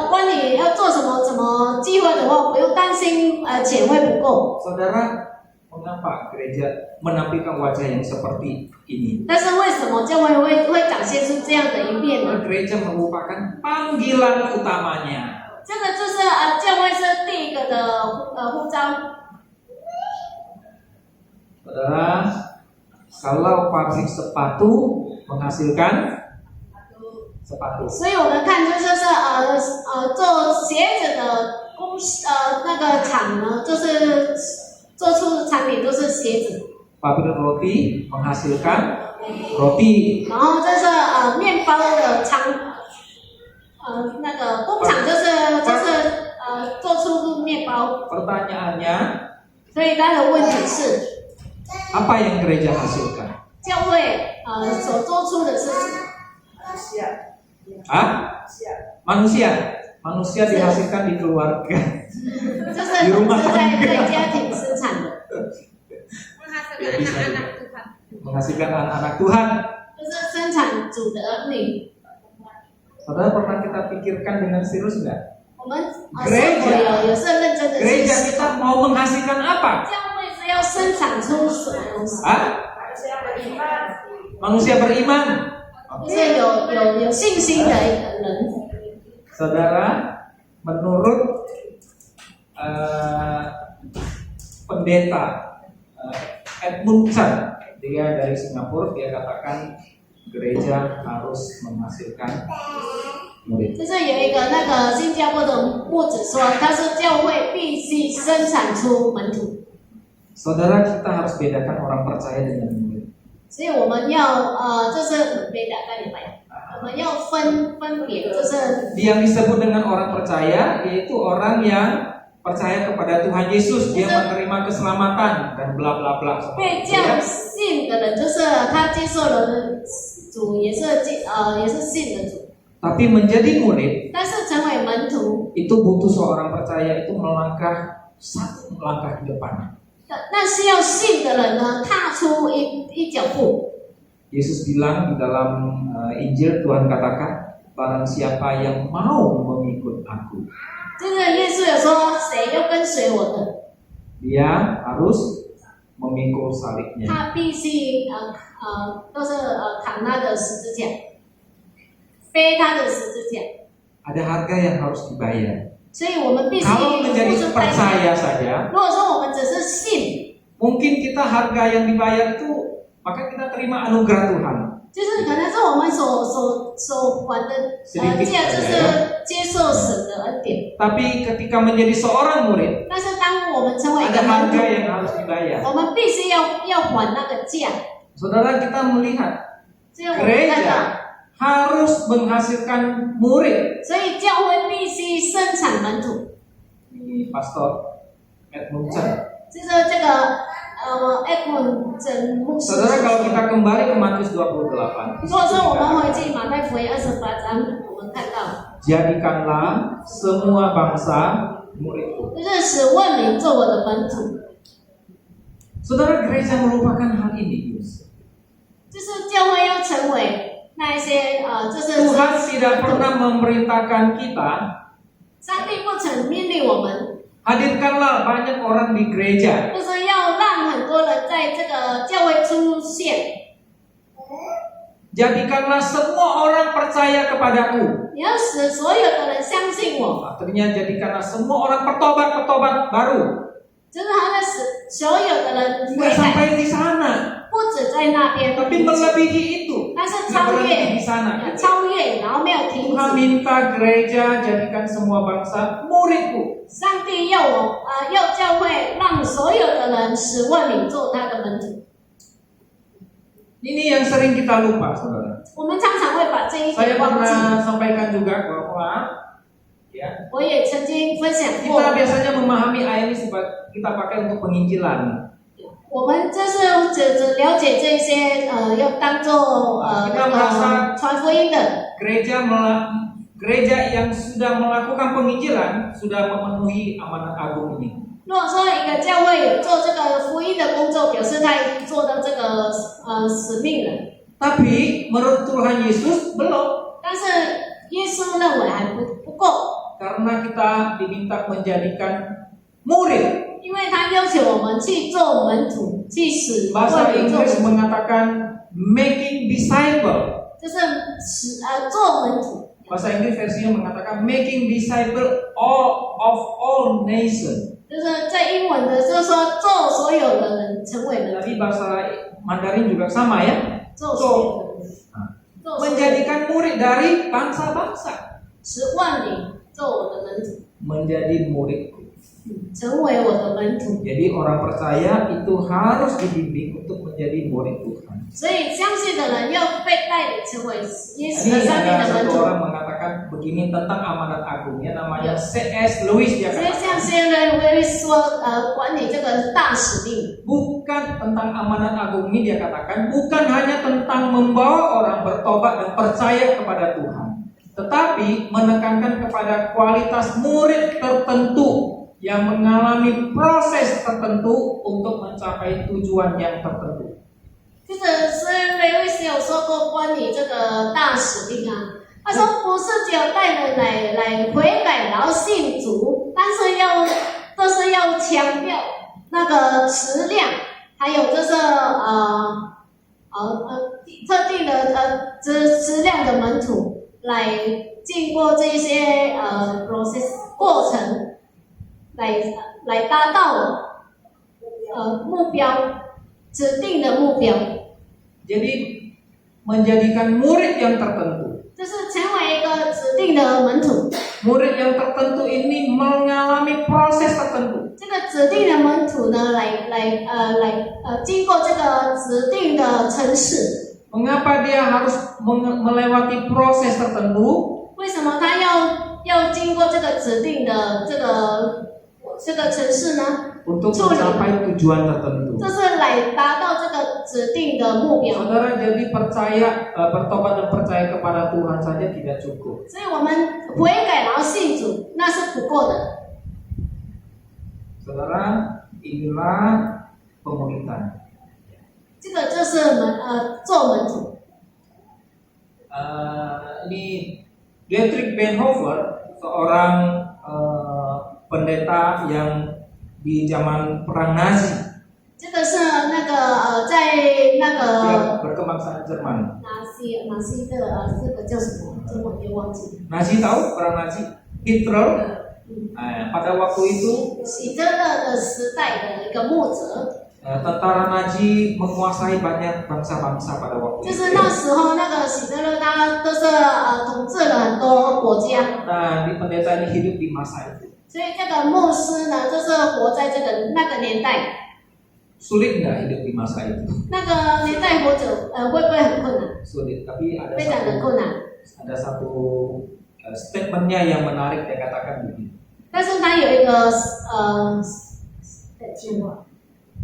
Speaker 2: 管理要做什么计划的话，不用担心钱会不够。
Speaker 1: Saudara, mengapa gereja menampilkan wajah yang seperti ini?
Speaker 2: 但是为什么教会会展现出这样的一面呢？
Speaker 1: Karena gereja merupakan panggilan utamanya.
Speaker 2: 这个就是教会是第一个的呼召。
Speaker 1: Saudara, kalau pabrik sepatu menghasilkan sepatu,
Speaker 2: 所以我们看就是做鞋子的那个厂呢，就是做出产品都是鞋子，
Speaker 1: pabrik roti menghasilkan roti.
Speaker 2: 然后这是面包的厂，那个工厂就是做出面包。
Speaker 1: Pertanyaannya,
Speaker 2: 所以他的问题是，
Speaker 1: apa yang gereja hasilkan?
Speaker 2: 教会所做出的是什么？
Speaker 1: Ah? Manusia. Manusia dihasilkan di keluarga.
Speaker 2: 就是在家庭生产的，
Speaker 1: Menghasilkan anak-anak Tuhan.
Speaker 2: 就是生产主的儿女。
Speaker 1: Saudara pernah kita pikirkan dengan serius nggak?
Speaker 2: 我们
Speaker 1: Gereja
Speaker 2: 有是认真的去
Speaker 1: Gereja
Speaker 2: 思
Speaker 1: kita mau menghasilkan apa?
Speaker 2: 教会是要生产出什么东西？
Speaker 1: Ah? Manusia beriman.
Speaker 2: 就是有信心的人。
Speaker 1: Saudara, menurut pendeta Edmund Chan, dia dari Singapura, dia katakan gereja harus menghasilkan murid.
Speaker 2: 就是有一个那个新加坡的牧者说，他说教会必须生产出门徒，
Speaker 1: Saudara, kita harus bedakan orang percaya dengan murid.
Speaker 2: 所以我们要就是北打干你白，我们要分别，就是
Speaker 1: Yang disebut dengan orang percaya yaitu orang yang percaya kepada Tuhan Yesus, dia menerima keselamatan dan bla bla bla.
Speaker 2: 被叫信的人，就是他接受了主，也是信的主。
Speaker 1: Tapi menjadi murid
Speaker 2: 但是成为门徒，
Speaker 1: itu butuh seorang percaya itu melangkah satu langkah di depan.
Speaker 2: 那需要信的人呢，踏出一脚步。
Speaker 1: Yesus bilang di dalam Injil, Tuhan katakan, barang siapa yang mau mengikut aku,
Speaker 2: 就是耶稣有说，谁要跟随我的，
Speaker 1: dia harus memikul salibnya.
Speaker 2: 他必须都是扛他的十字架，背他的十字架。
Speaker 1: Ada harga yang harus dibayar.
Speaker 2: 所以我们必须
Speaker 1: Kalau
Speaker 2: 付
Speaker 1: menjadi
Speaker 2: 出代价。
Speaker 1: percaya saja,
Speaker 2: 如果说我们只是信，
Speaker 1: mungkin kita harga yang dibayar itu maka kita terima anugerah Tuhan.
Speaker 2: 就是可能是我们所还的价，就是接受神的恩典。
Speaker 1: Tapi ketika menjadi seorang murid,
Speaker 2: 但是当我们成为一
Speaker 1: ada
Speaker 2: 个门
Speaker 1: harga
Speaker 2: 徒，
Speaker 1: yang harus dibayar.
Speaker 2: 我们必须要还那个价。
Speaker 1: Saudara, kita melihat
Speaker 2: 所以我们看到，
Speaker 1: gereja harus menghasilkan murid.
Speaker 2: 所以教会必须生产门徒。
Speaker 1: Ini Pastor Edmund Chen.
Speaker 2: 就是这个Edmund 真牧师。
Speaker 1: Saudara, kalau kita kembali ke Matius 28,
Speaker 2: 如果说我们回去马太福音28章，我们看到，
Speaker 1: jadikanlah semua bangsa muridku.
Speaker 2: 就是使万民做我的门徒。
Speaker 1: Saudara, gereja merupakan hal ini.
Speaker 2: 就是教会要成为那一些就是
Speaker 1: Tuhan tidak pernah memerintahkan kita,
Speaker 2: 上帝不曾命令我们，
Speaker 1: hadirkanlah banyak orang di gereja.
Speaker 2: 就是要让很多人在这个教会出现。
Speaker 1: Jadikanlah semua orang percaya kepadaku.
Speaker 2: 你要使所有的人相信我，
Speaker 1: Artinya jadikanlah semua orang bertobat baru.
Speaker 2: 就是他们使所有的人
Speaker 1: Tidak
Speaker 2: 悔改，
Speaker 1: sampai di sana,
Speaker 2: 不止在那边，
Speaker 1: tapi melebihi itu.
Speaker 2: 但是
Speaker 1: Tidak
Speaker 2: 超
Speaker 1: berhenti
Speaker 2: 越
Speaker 1: di sana.
Speaker 2: 超越，然后没有停
Speaker 1: Tuhan
Speaker 2: 止。
Speaker 1: minta gereja jadikan semua bangsa muridku.
Speaker 2: 上帝要要教会让所有的人使万民做他的门徒。
Speaker 1: Ini yang sering kita lupa, saudara.
Speaker 2: 我们常常会把这一
Speaker 1: Saya
Speaker 2: 点忘记。
Speaker 1: pernah sampaikan juga bahwa ya,
Speaker 2: 我也曾经分享过，
Speaker 1: kita biasanya memahami ayat ini kita pakai untuk penginjilan.
Speaker 2: 我们就是只了解这些要当做那个传福音的。
Speaker 1: Gereja yang sudah melakukan penginjilan sudah memenuhi amanat agung ini.
Speaker 2: 如果说一个教会有做这个福音的工作，表示他已经做到这个使命了。
Speaker 1: Tapi menurut Tuhan Yesus belum,
Speaker 2: 但是耶稣认为还不够，
Speaker 1: karena kita diminta menjadikan murid.
Speaker 2: 因为他要求我们去做门徒，去使
Speaker 1: Bahasa
Speaker 2: 万民做
Speaker 1: Inggris
Speaker 2: 门徒，
Speaker 1: mengatakan making disciple.
Speaker 2: 就是做门徒。
Speaker 1: Bahasa Inggris versinya mengatakan making disciple of all nations.
Speaker 2: 就是在英文的，就是说做所有的人成为门徒，
Speaker 1: Tapi bahasa Mandarin juga sama ya.
Speaker 2: 做所有的人，做所有的人
Speaker 1: Menjadikan murid dari bangsa-bangsa.
Speaker 2: 使万民做我的门徒，
Speaker 1: Menjadi muridku.
Speaker 2: 成为我的门徒。
Speaker 1: Jadi orang percaya itu harus dibimbing untuk menjadi murid Tuhan.
Speaker 2: 所以相信的人要被带领成为耶稣
Speaker 1: Ini
Speaker 2: 的上帝
Speaker 1: ada
Speaker 2: 的门
Speaker 1: satu
Speaker 2: 徒。
Speaker 1: orang mengatakan begini tentang amanat agungnya, namanya C.S. Lewis, dia
Speaker 2: 所以
Speaker 1: katakan
Speaker 2: 像先人会说管理这个大使命，
Speaker 1: bukan tentang amanat agung ini, dia katakan bukan hanya tentang membawa orang bertobat dan percaya kepada Tuhan, tetapi menekankan kepada kualitas murid tertentu yang mengalami proses tertentu untuk mencapai tujuan yang tertentu.
Speaker 2: 就是虽然雷卫斯有说过关于这个大使命啊，他说不是只有带人来悔改然后信主，但是都是要强调那个质量，还有就是特定的质量的门徒来经过这些process 过程，来达到目标。 指定的目标，
Speaker 1: Jadi menjadikan murid yang tertentu.
Speaker 2: 就是成为一个指定的门徒。
Speaker 1: Murid yang tertentu ini mengalami proses tertentu.
Speaker 2: 这个指定的门徒呢，经过这个指定的程式。
Speaker 1: Mengapa dia harus melewati proses tertentu?
Speaker 2: 为什么他要经过这个指定的这个程式呢？
Speaker 1: Untuk mencapai tujuan tertentu.
Speaker 2: 就是来达到这个指定的目标。
Speaker 1: Saudara, jadi percaya, bertobat dan percaya kepada Tuhan saja tidak cukup.
Speaker 2: 所以我们悔改然后信主，那是不够的。
Speaker 1: Saudara, inilah pemuridan.
Speaker 2: 这个就是做门徒。
Speaker 1: Ini Dietrich Bonhoeffer, seorang pendeta yang di zaman perang Nazi.
Speaker 2: 这个是那个在那个
Speaker 1: Dia berkebangsaan Jerman.
Speaker 2: 拿西的这个叫什么？中文又忘记了。
Speaker 1: Nazi tahu perang Nazi? Hitler Pada waktu itu
Speaker 2: 希特勒的时代的一个牧者，
Speaker 1: tentara Nazi menguasai banyak bangsa-bangsa pada waktu
Speaker 2: 就
Speaker 1: itu.
Speaker 2: 是那时候那个希特勒他都是统治了很多国家，
Speaker 1: Nah, di pendeta ini hidup di masa itu.
Speaker 2: 所以这个牧师呢，就是活在那个年代，
Speaker 1: Sulit nggak hidup di masa itu?
Speaker 2: 那个年代活着会不会很困难？
Speaker 1: Sulit. Tapi
Speaker 2: 非常的困难。
Speaker 1: ada satu statementnya yang menarik, dia katakan begini.
Speaker 2: 但是他有一个计划，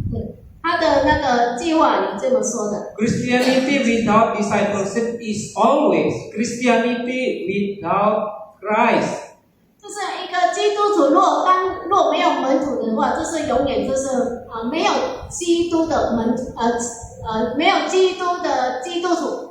Speaker 2: 对，他的那个计划里这么说的。
Speaker 1: Christianity without discipleship is always Christianity without Christ.
Speaker 2: 就是一个基督徒，若没有门徒的话，就是永远就是没有基督的没有基督的基督徒。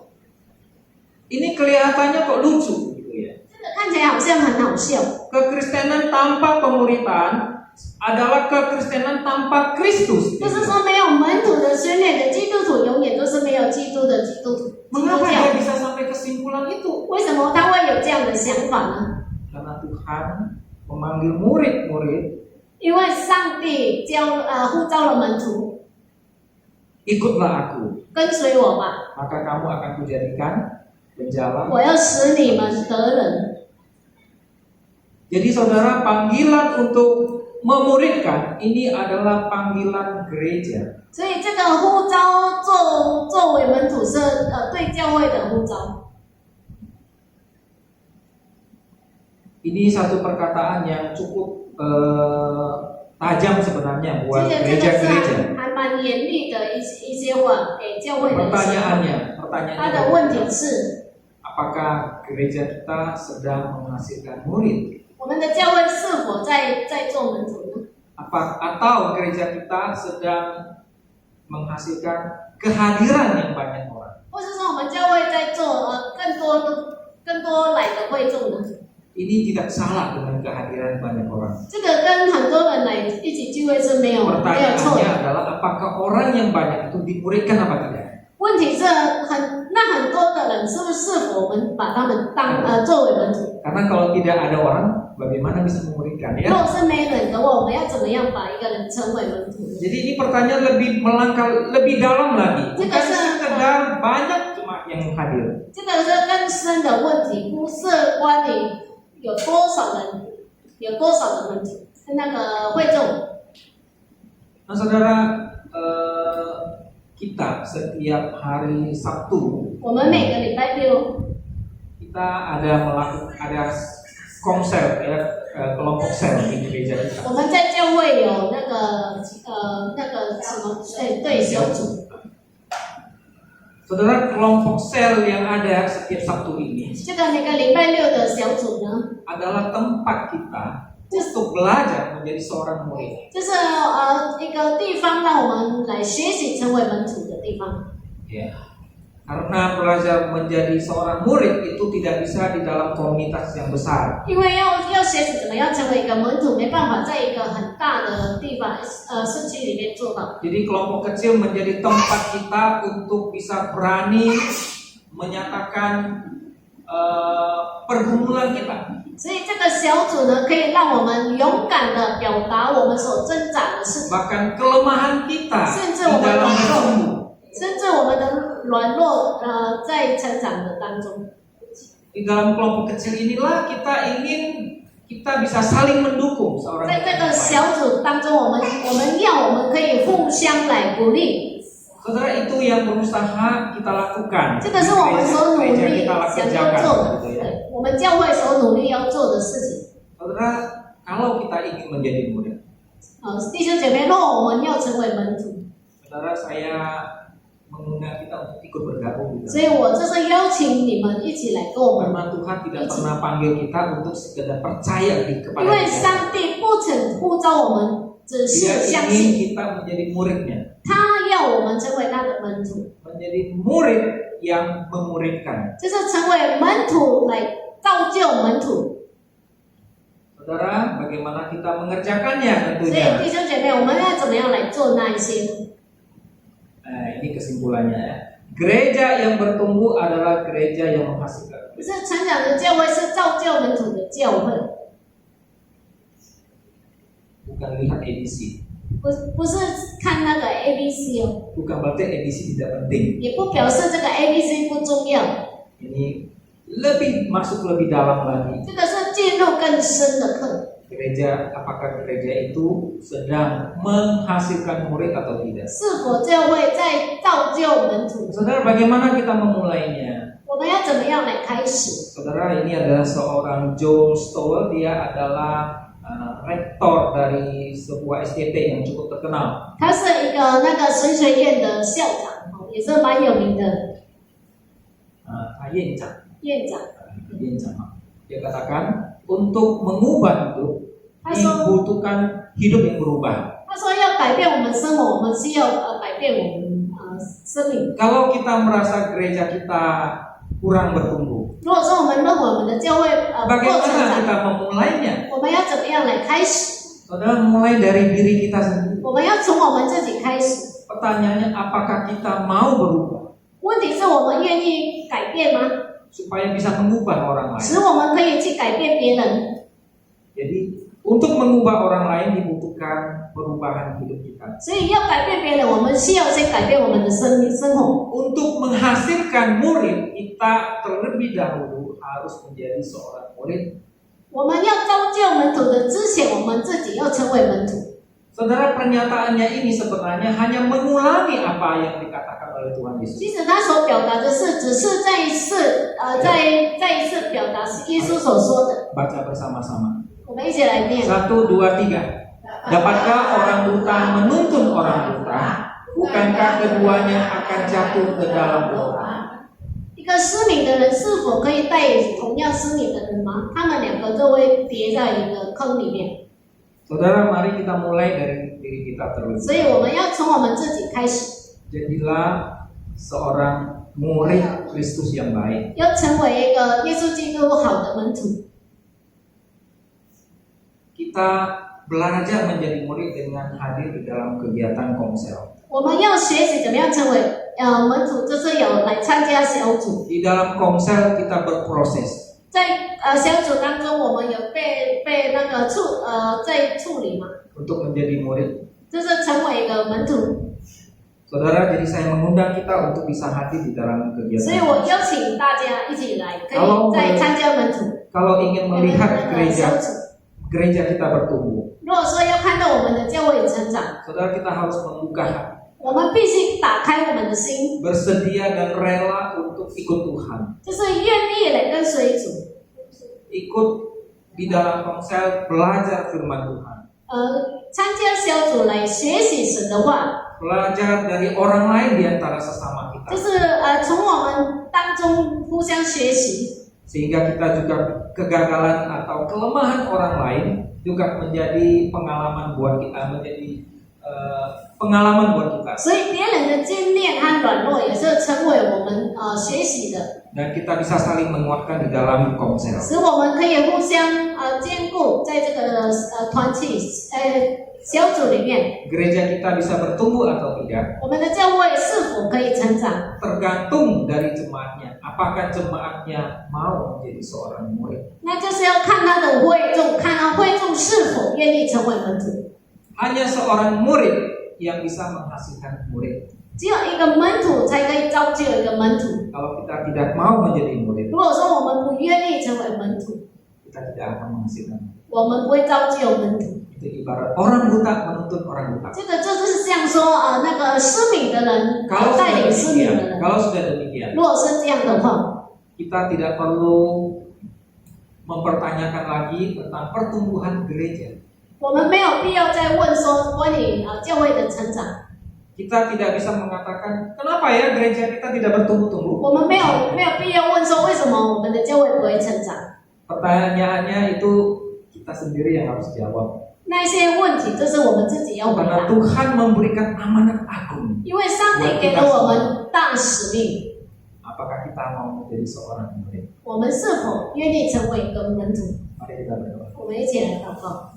Speaker 1: Ini kelihatannya kok lucu gitu ya.
Speaker 2: 这个看起来好像很好笑。
Speaker 1: Kekristenan tanpa pemuritan adalah kekristenan tanpa Kristus.
Speaker 2: 就是说，没有门徒的训练的基督徒，永远都是没有基督的基督徒。基督
Speaker 1: Mengapa
Speaker 2: 教
Speaker 1: dia bisa sampai kesimpulan itu?
Speaker 2: 为什么他会有这样的想法呢？
Speaker 1: Karena Tuhan memanggil murid-murid,
Speaker 2: 因为上帝呼召了门徒，
Speaker 1: ikutlah aku,
Speaker 2: 跟随我吧，
Speaker 1: maka kamu akan kujadikan penjala.
Speaker 2: 我要使你们得人。
Speaker 1: Jadi saudara, panggilan untuk memuridkan ini adalah panggilan gereja.
Speaker 2: 所以这个呼召作为门徒是对教会的呼召。
Speaker 1: Ini satu perkataan yang cukup tajam sebenarnya
Speaker 2: 这
Speaker 1: buat
Speaker 2: 个是
Speaker 1: gereja-gereja.
Speaker 2: 还蛮严厉的一些话给教会的一些话。
Speaker 1: Pertanyaannya
Speaker 2: 他的问题是，
Speaker 1: apakah gereja kita sedang menghasilkan murid?
Speaker 2: 我们的教会是否在做门徒呢？
Speaker 1: Atau gereja kita sedang menghasilkan kehadiran yang banyak orang?
Speaker 2: 或者说我们教会在做更多来的会众呢？
Speaker 1: Ini tidak salah dengan kehadiran banyak orang.
Speaker 2: 这个跟很多人来一起聚会是没有错
Speaker 1: Pertanyaannya
Speaker 2: 的。
Speaker 1: adalah apakah orang yang banyak itu dimuridkan apa tidak?
Speaker 2: 问题是很多的人是否我们把他们作为门徒？
Speaker 1: Karena kalau tidak ada orang, bagaimana bisa memuridkan
Speaker 2: 如
Speaker 1: ya?
Speaker 2: 果是没人的话，我们要怎么样把一个人称为门徒呢？
Speaker 1: Jadi ini pertanyaan lebih melangkah lebih dalam lagi. Bukan
Speaker 2: Jika
Speaker 1: sekedar banyak cuma yang hadir.
Speaker 2: 这个是更深的问题，不是关于有多少人，有多少的门徒，那个会众。
Speaker 1: Nah saudara, kita setiap hari Sabtu
Speaker 2: 我们每个礼拜六，
Speaker 1: kita ada komsel ya, kelompok sel di gereja kita.
Speaker 2: 我们在教会有那个什么，对，小组。
Speaker 1: Saudara, kelompok sel yang ada setiap Sabtu ini
Speaker 2: 这个每个礼拜六的小组呢，
Speaker 1: adalah tempat kita untuk belajar menjadi seorang murid.
Speaker 2: 就是一个地方让我们来学习成为门徒的地方。
Speaker 1: Ya. Karena belajar menjadi seorang murid itu tidak bisa di dalam komunitas yang besar.
Speaker 2: 因为要学习怎么样成为一个门徒，没办法在一个很大的地方社区里面做到。
Speaker 1: Jadi kelompok kecil menjadi tempat kita untuk bisa berani menyatakan pergumulan kita.
Speaker 2: 所以这个小组呢，可以让我们勇敢的表达我们所挣扎的事情，
Speaker 1: Bahkan kelemahan kita
Speaker 2: 甚至
Speaker 1: di
Speaker 2: 我们
Speaker 1: dalam
Speaker 2: 软弱，
Speaker 1: bertumbuh.
Speaker 2: 甚至我们的软弱在成长的当中。
Speaker 1: Di dalam kelompok kecil inilah kita bisa saling mendukung seorang
Speaker 2: 在这个
Speaker 1: dengan lain.
Speaker 2: 小组当中，我们可以互相来鼓励，
Speaker 1: Saudara, itu yang berusaha kita lakukan.
Speaker 2: 这个是我们所努
Speaker 1: Gereja
Speaker 2: 力
Speaker 1: kita
Speaker 2: 想
Speaker 1: lakukan
Speaker 2: 要做的，
Speaker 1: gitu ya.
Speaker 2: 对，我们教会所努力要做的事情。
Speaker 1: Saudara, kalau kita ingin menjadi murid,
Speaker 2: 弟兄姐妹，若我们要成为门徒，
Speaker 1: saudara, saya mengundang kita untuk ikut bergabung di
Speaker 2: 所
Speaker 1: dalam.
Speaker 2: 以我就是邀请你们一起来跟我们，
Speaker 1: Karena Tuhan tidak pernah panggil kita untuk sekedar percaya kepada
Speaker 2: 因为
Speaker 1: Dia.
Speaker 2: 上帝不曾呼召我们，只
Speaker 1: Dia
Speaker 2: 是相
Speaker 1: ingin
Speaker 2: 信，
Speaker 1: kita menjadi muridnya,
Speaker 2: 他要我们成为他的门徒，
Speaker 1: menjadi murid yang memuridkan.
Speaker 2: 就是成为门徒来造就门徒。
Speaker 1: Saudara, bagaimana kita mengerjakannya
Speaker 2: 所以
Speaker 1: tentunya.
Speaker 2: 弟兄姐妹，我们要怎么样来做那一些呢？
Speaker 1: Nah, ini kesimpulannya ya. Gereja yang bertumbuh adalah gereja yang menghasilkan.
Speaker 2: 是成长的教会，是造就门徒的教会。
Speaker 1: bukan lihat ABC.
Speaker 2: 不是看那个 ABC 哦，
Speaker 1: Bukan berarti ABC tidak penting.
Speaker 2: 也不表示这个 ABC 不重要，
Speaker 1: Ini lebih masuk lebih dalam lagi.
Speaker 2: 这个是进入更深的课。
Speaker 1: Gereja, apakah gereja itu sedang menghasilkan murid atau tidak?
Speaker 2: 是否教会在造就门徒？
Speaker 1: Saudara, bagaimana kita memulainya?
Speaker 2: 我们要怎么样来开始？
Speaker 1: Saudara, ini adalah seorang Joel Stowell. Dia adalah rektor dari sebuah STT yang cukup terkenal.
Speaker 2: 他是一个那个神学院的校长，也是蛮有名的
Speaker 1: Yenchang.
Speaker 2: 院长。
Speaker 1: Yenchang. Dia katakan, untuk mengubah hidup dibutuhkan hidup yang berubah.
Speaker 2: 他说要改变我们生活，我们需要改变我们生命。
Speaker 1: Kalau kita merasa gereja kita kurang bertumbuh,
Speaker 2: 如果说我们认为我们的教会不够成
Speaker 1: bagaimana
Speaker 2: 长，
Speaker 1: kita memulainya?
Speaker 2: 我们要怎么样来开始？
Speaker 1: Saudara, mulai dari diri kita sendiri.
Speaker 2: 我们要从我们自己开始。
Speaker 1: Pertanyaannya, apakah kita mau berubah
Speaker 2: 问题是我们愿意改变吗？
Speaker 1: supaya bisa mengubah orang lain?
Speaker 2: 使我们可以去改变别人。
Speaker 1: Jadi, untuk mengubah orang lain dibutuhkan perubahan hidup kita.
Speaker 2: 所以要改变别人，我们需要先改变我们的生活。
Speaker 1: Untuk menghasilkan murid, kita terlebih dahulu harus menjadi seorang murid.
Speaker 2: 我们要造就门徒的之前，我们自己要成为门徒。
Speaker 1: Saudara, pernyataannya ini sebenarnya hanya mengulangi apa yang dikatakan oleh Tuhan Yesus.
Speaker 2: 其实他所表达的是，只是再一次再一次表达是耶稣所说的。
Speaker 1: Baca bersama-sama.
Speaker 2: 我们一起来念。
Speaker 1: 1, 2, 3. Dapatkah orang buta menuntun orang buta? Bukankah keduanya akan jatuh ke dalam lubang?
Speaker 2: 一个失明的人是否可以带同样失明的人吗？他们两个都会跌在一个坑里面。
Speaker 1: Saudara, mari kita mulai dari diri kita terlebih.
Speaker 2: 所以我们要从我们自己开始，
Speaker 1: Jadilah seorang murid Kristus yang baik.
Speaker 2: 要成为一个耶稣基督好的门徒。
Speaker 1: Kita belajar menjadi murid dengan hadir di dalam kegiatan komsel.
Speaker 2: 我们要学习怎么样成为门徒，就是有来参加小组。
Speaker 1: Di dalam komsel kita berproses.
Speaker 2: 在小组当中，我们有被那个在处理嘛，
Speaker 1: untuk menjadi murid.
Speaker 2: 就是成为一个门徒。
Speaker 1: Saudara, jadi saya mengundang kita untuk bisa hadir di dalam
Speaker 2: 所以
Speaker 1: kegiatan.
Speaker 2: 我邀请大家一起来，可以再参加门徒。
Speaker 1: Kalau ingin
Speaker 2: 我们的
Speaker 1: melihat
Speaker 2: 那个小
Speaker 1: gereja
Speaker 2: 组。
Speaker 1: gereja kita bertumbuh,
Speaker 2: 如果说要看到我们的教会成长，
Speaker 1: saudara, kita harus membuka hati,
Speaker 2: 我们必须打开我们的心，
Speaker 1: bersedia dan rela untuk ikut Tuhan,
Speaker 2: 就是愿意来跟随主。
Speaker 1: ikut di dalam komsel belajar firman Tuhan,
Speaker 2: 参加小组来学习神的话，
Speaker 1: belajar dari orang lain di antara sesama
Speaker 2: 就
Speaker 1: kita,
Speaker 2: 是从我们当中互相学习，
Speaker 1: sehingga kita juga kegagalan atau kelemahan orang lain juga menjadi pengalaman buat kita, menjadi pengalaman buat kita.
Speaker 2: 所以别人的经验和软弱也是成为我们学习的，
Speaker 1: Dan kita bisa saling menguatkan di dalam komsel.
Speaker 2: 使我们可以互相兼顾在这个团体小组里面，
Speaker 1: Gereja kita bisa bertumbuh atau tidak
Speaker 2: 我们的教会是否可以成长，
Speaker 1: tergantung dari jemaatnya. Apakah jemaatnya mau menjadi seorang murid?
Speaker 2: 那就是要看他的会众，看他会众是否愿意成为门徒。
Speaker 1: Hanya seorang murid yang bisa menghasilkan murid.
Speaker 2: 只有一个门徒才可以造就一个门徒。
Speaker 1: Kalau kita tidak mau menjadi murid,
Speaker 2: 如果说我们不愿意成为门徒，
Speaker 1: kita tidak akan menghasilkan.
Speaker 2: 我们不会造就门徒。
Speaker 1: Itu ibarat orang buta menuntun orang buta.
Speaker 2: 这个就是像说那个失明的人
Speaker 1: Kalau
Speaker 2: 带
Speaker 1: sudah
Speaker 2: 领失明的
Speaker 1: demikian,
Speaker 2: 人。
Speaker 1: kalau sudah demikian,
Speaker 2: 如果是这样的话，
Speaker 1: kita tidak perlu mempertanyakan lagi tentang pertumbuhan gereja.
Speaker 2: 我们没有必要再问说关于教会的成长。
Speaker 1: Kita tidak bisa mengatakan kenapa ya gereja kita tidak bertumbuh-tumbuh.
Speaker 2: 我们没有必要问说为什么我们的教会不会成长。
Speaker 1: Pertanyaannya itu kita sendiri yang harus jawab.
Speaker 2: 那些问题就是我们自己要回
Speaker 1: Karena
Speaker 2: 答，
Speaker 1: Tuhan memberikan amanat agung.
Speaker 2: 因为上帝给了我们大使命，
Speaker 1: Apakah kita mau menjadi seorang murid?
Speaker 2: 我们是否愿意成为一个门徒？
Speaker 1: Mari kita berdoa.
Speaker 2: 我们一起来祷告。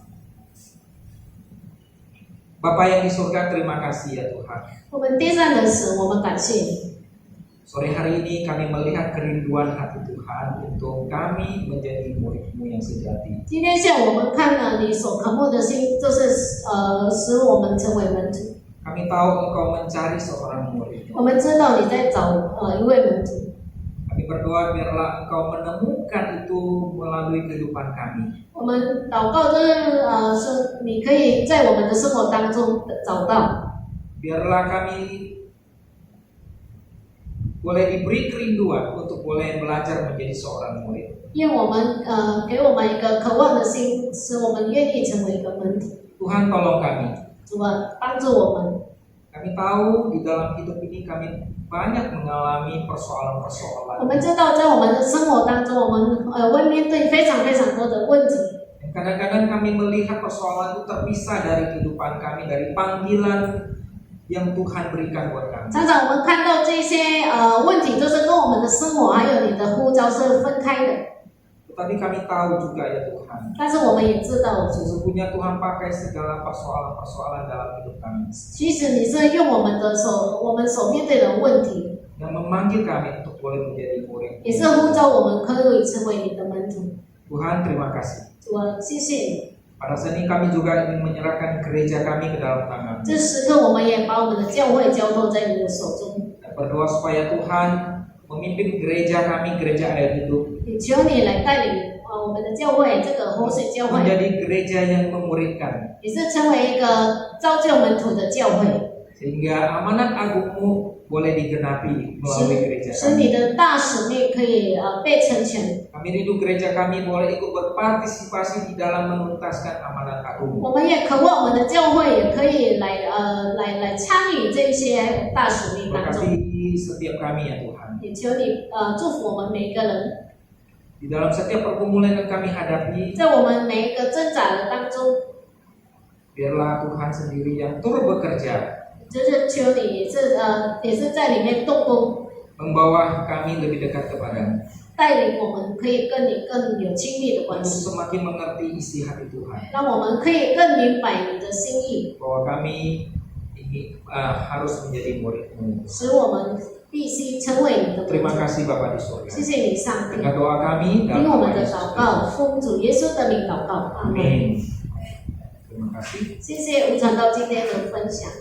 Speaker 1: Bapa yang di surga, terima kasih ya Tuhan.
Speaker 2: 我们地上的神，我们感谢你，
Speaker 1: Sore hari ini kami melihat kerinduan hati Tuhan untuk kami menjadi murid-Mu yang sejati.
Speaker 2: 今天向我们看了你所渴慕的心，就是使我们成为门徒。
Speaker 1: Kami tahu Engkau mencari seorang murid.
Speaker 2: 我们知道你在找一位门徒，
Speaker 1: Kami berdoa biarlah Engkau menemukan itu melalui kehidupan kami.
Speaker 2: 我们祷告就是说你可以在我们的生活当中找到，
Speaker 1: Biarlah kami boleh diberi kerinduan untuk boleh belajar menjadi seorang murid.
Speaker 2: 因为我们给我们一个渴望的心，使我们愿意成为一个门徒。
Speaker 1: Tuhan tolong kami.
Speaker 2: 主啊，帮助我们。
Speaker 1: Kami tahu di dalam hidup ini kami banyak mengalami
Speaker 2: 我
Speaker 1: persoalan-persoalan.
Speaker 2: 们知道，在我们的生活当中，我们会面对非常非常多的问题。
Speaker 1: Dan kadang-kadang kami melihat persoalan itu terpisah dari kehidupan kami, dari panggilan yang Tuhan berikan buat kami.
Speaker 2: 常常我们看到这些问题，都是跟我们的生活还有你的呼召是分开的。
Speaker 1: Tetapi kami tahu juga ya Tuhan,
Speaker 2: 但是我们也知道，
Speaker 1: sesungguhnya Tuhan pakai segala persoalan-persoalan dalam hidup kami
Speaker 2: 其实你是用我们所面对的问题，
Speaker 1: yang memanggil kami untuk boleh menjadi murid.
Speaker 2: 也是呼召我们可以成为你的门徒。
Speaker 1: Tuhan terima kasih.
Speaker 2: 主啊，谢谢你。
Speaker 1: Pada saat ini kami juga ingin menyerahkan gereja kami ke dalam tangan
Speaker 2: 这时刻，我们也把我们的教会交托在你的手中，
Speaker 1: dan berdoa supaya Tuhan memimpin gereja kami, gereja air hidup,
Speaker 2: 也求你来带领我们的教会，这个活水教会，
Speaker 1: menjadi gereja yang memuridkan,
Speaker 2: 也是成为一个造就门徒的教会，
Speaker 1: sehingga amanat agungmu boleh digenapi melalui gereja
Speaker 2: 使
Speaker 1: kami.
Speaker 2: 你的大使命可以被成全。
Speaker 1: Kami rindu gereja kami boleh ikut berpartisipasi di dalam menuntaskan amanat agung.
Speaker 2: 我们也渴望我们的教会也可以来参与这些大使命当中，
Speaker 1: Berkati setiap kami ya Tuhan.
Speaker 2: 也求你祝福我们每一个人，
Speaker 1: Di dalam setiap pergumulan yang kami hadapi,
Speaker 2: 在我们每一个挣扎的当中，
Speaker 1: biarlah Tuhan sendiri yang turut bekerja,
Speaker 2: 就是求你也是在里面动工，
Speaker 1: membawa kami lebih dekat kepadamu,
Speaker 2: 带领我们可以跟你更有亲密的关
Speaker 1: untuk
Speaker 2: 系，
Speaker 1: semakin mengerti isi hati Tuhan,
Speaker 2: 让我们可以更明白你的心意，
Speaker 1: bahwa kami ini harus menjadi murid-Mu.
Speaker 2: 使我们必须成为你的门
Speaker 1: Terima
Speaker 2: 徒。
Speaker 1: kasih Bapa di surga.
Speaker 2: 谢谢你，上帝，
Speaker 1: Dengar doa kami
Speaker 2: 听我
Speaker 1: dalam
Speaker 2: 们
Speaker 1: nama
Speaker 2: 的
Speaker 1: Yesus
Speaker 2: 祷告，奉主耶稣的名祷告，阿门。
Speaker 1: Amin. Terima kasih.
Speaker 2: 谢谢吴传道今天的分享。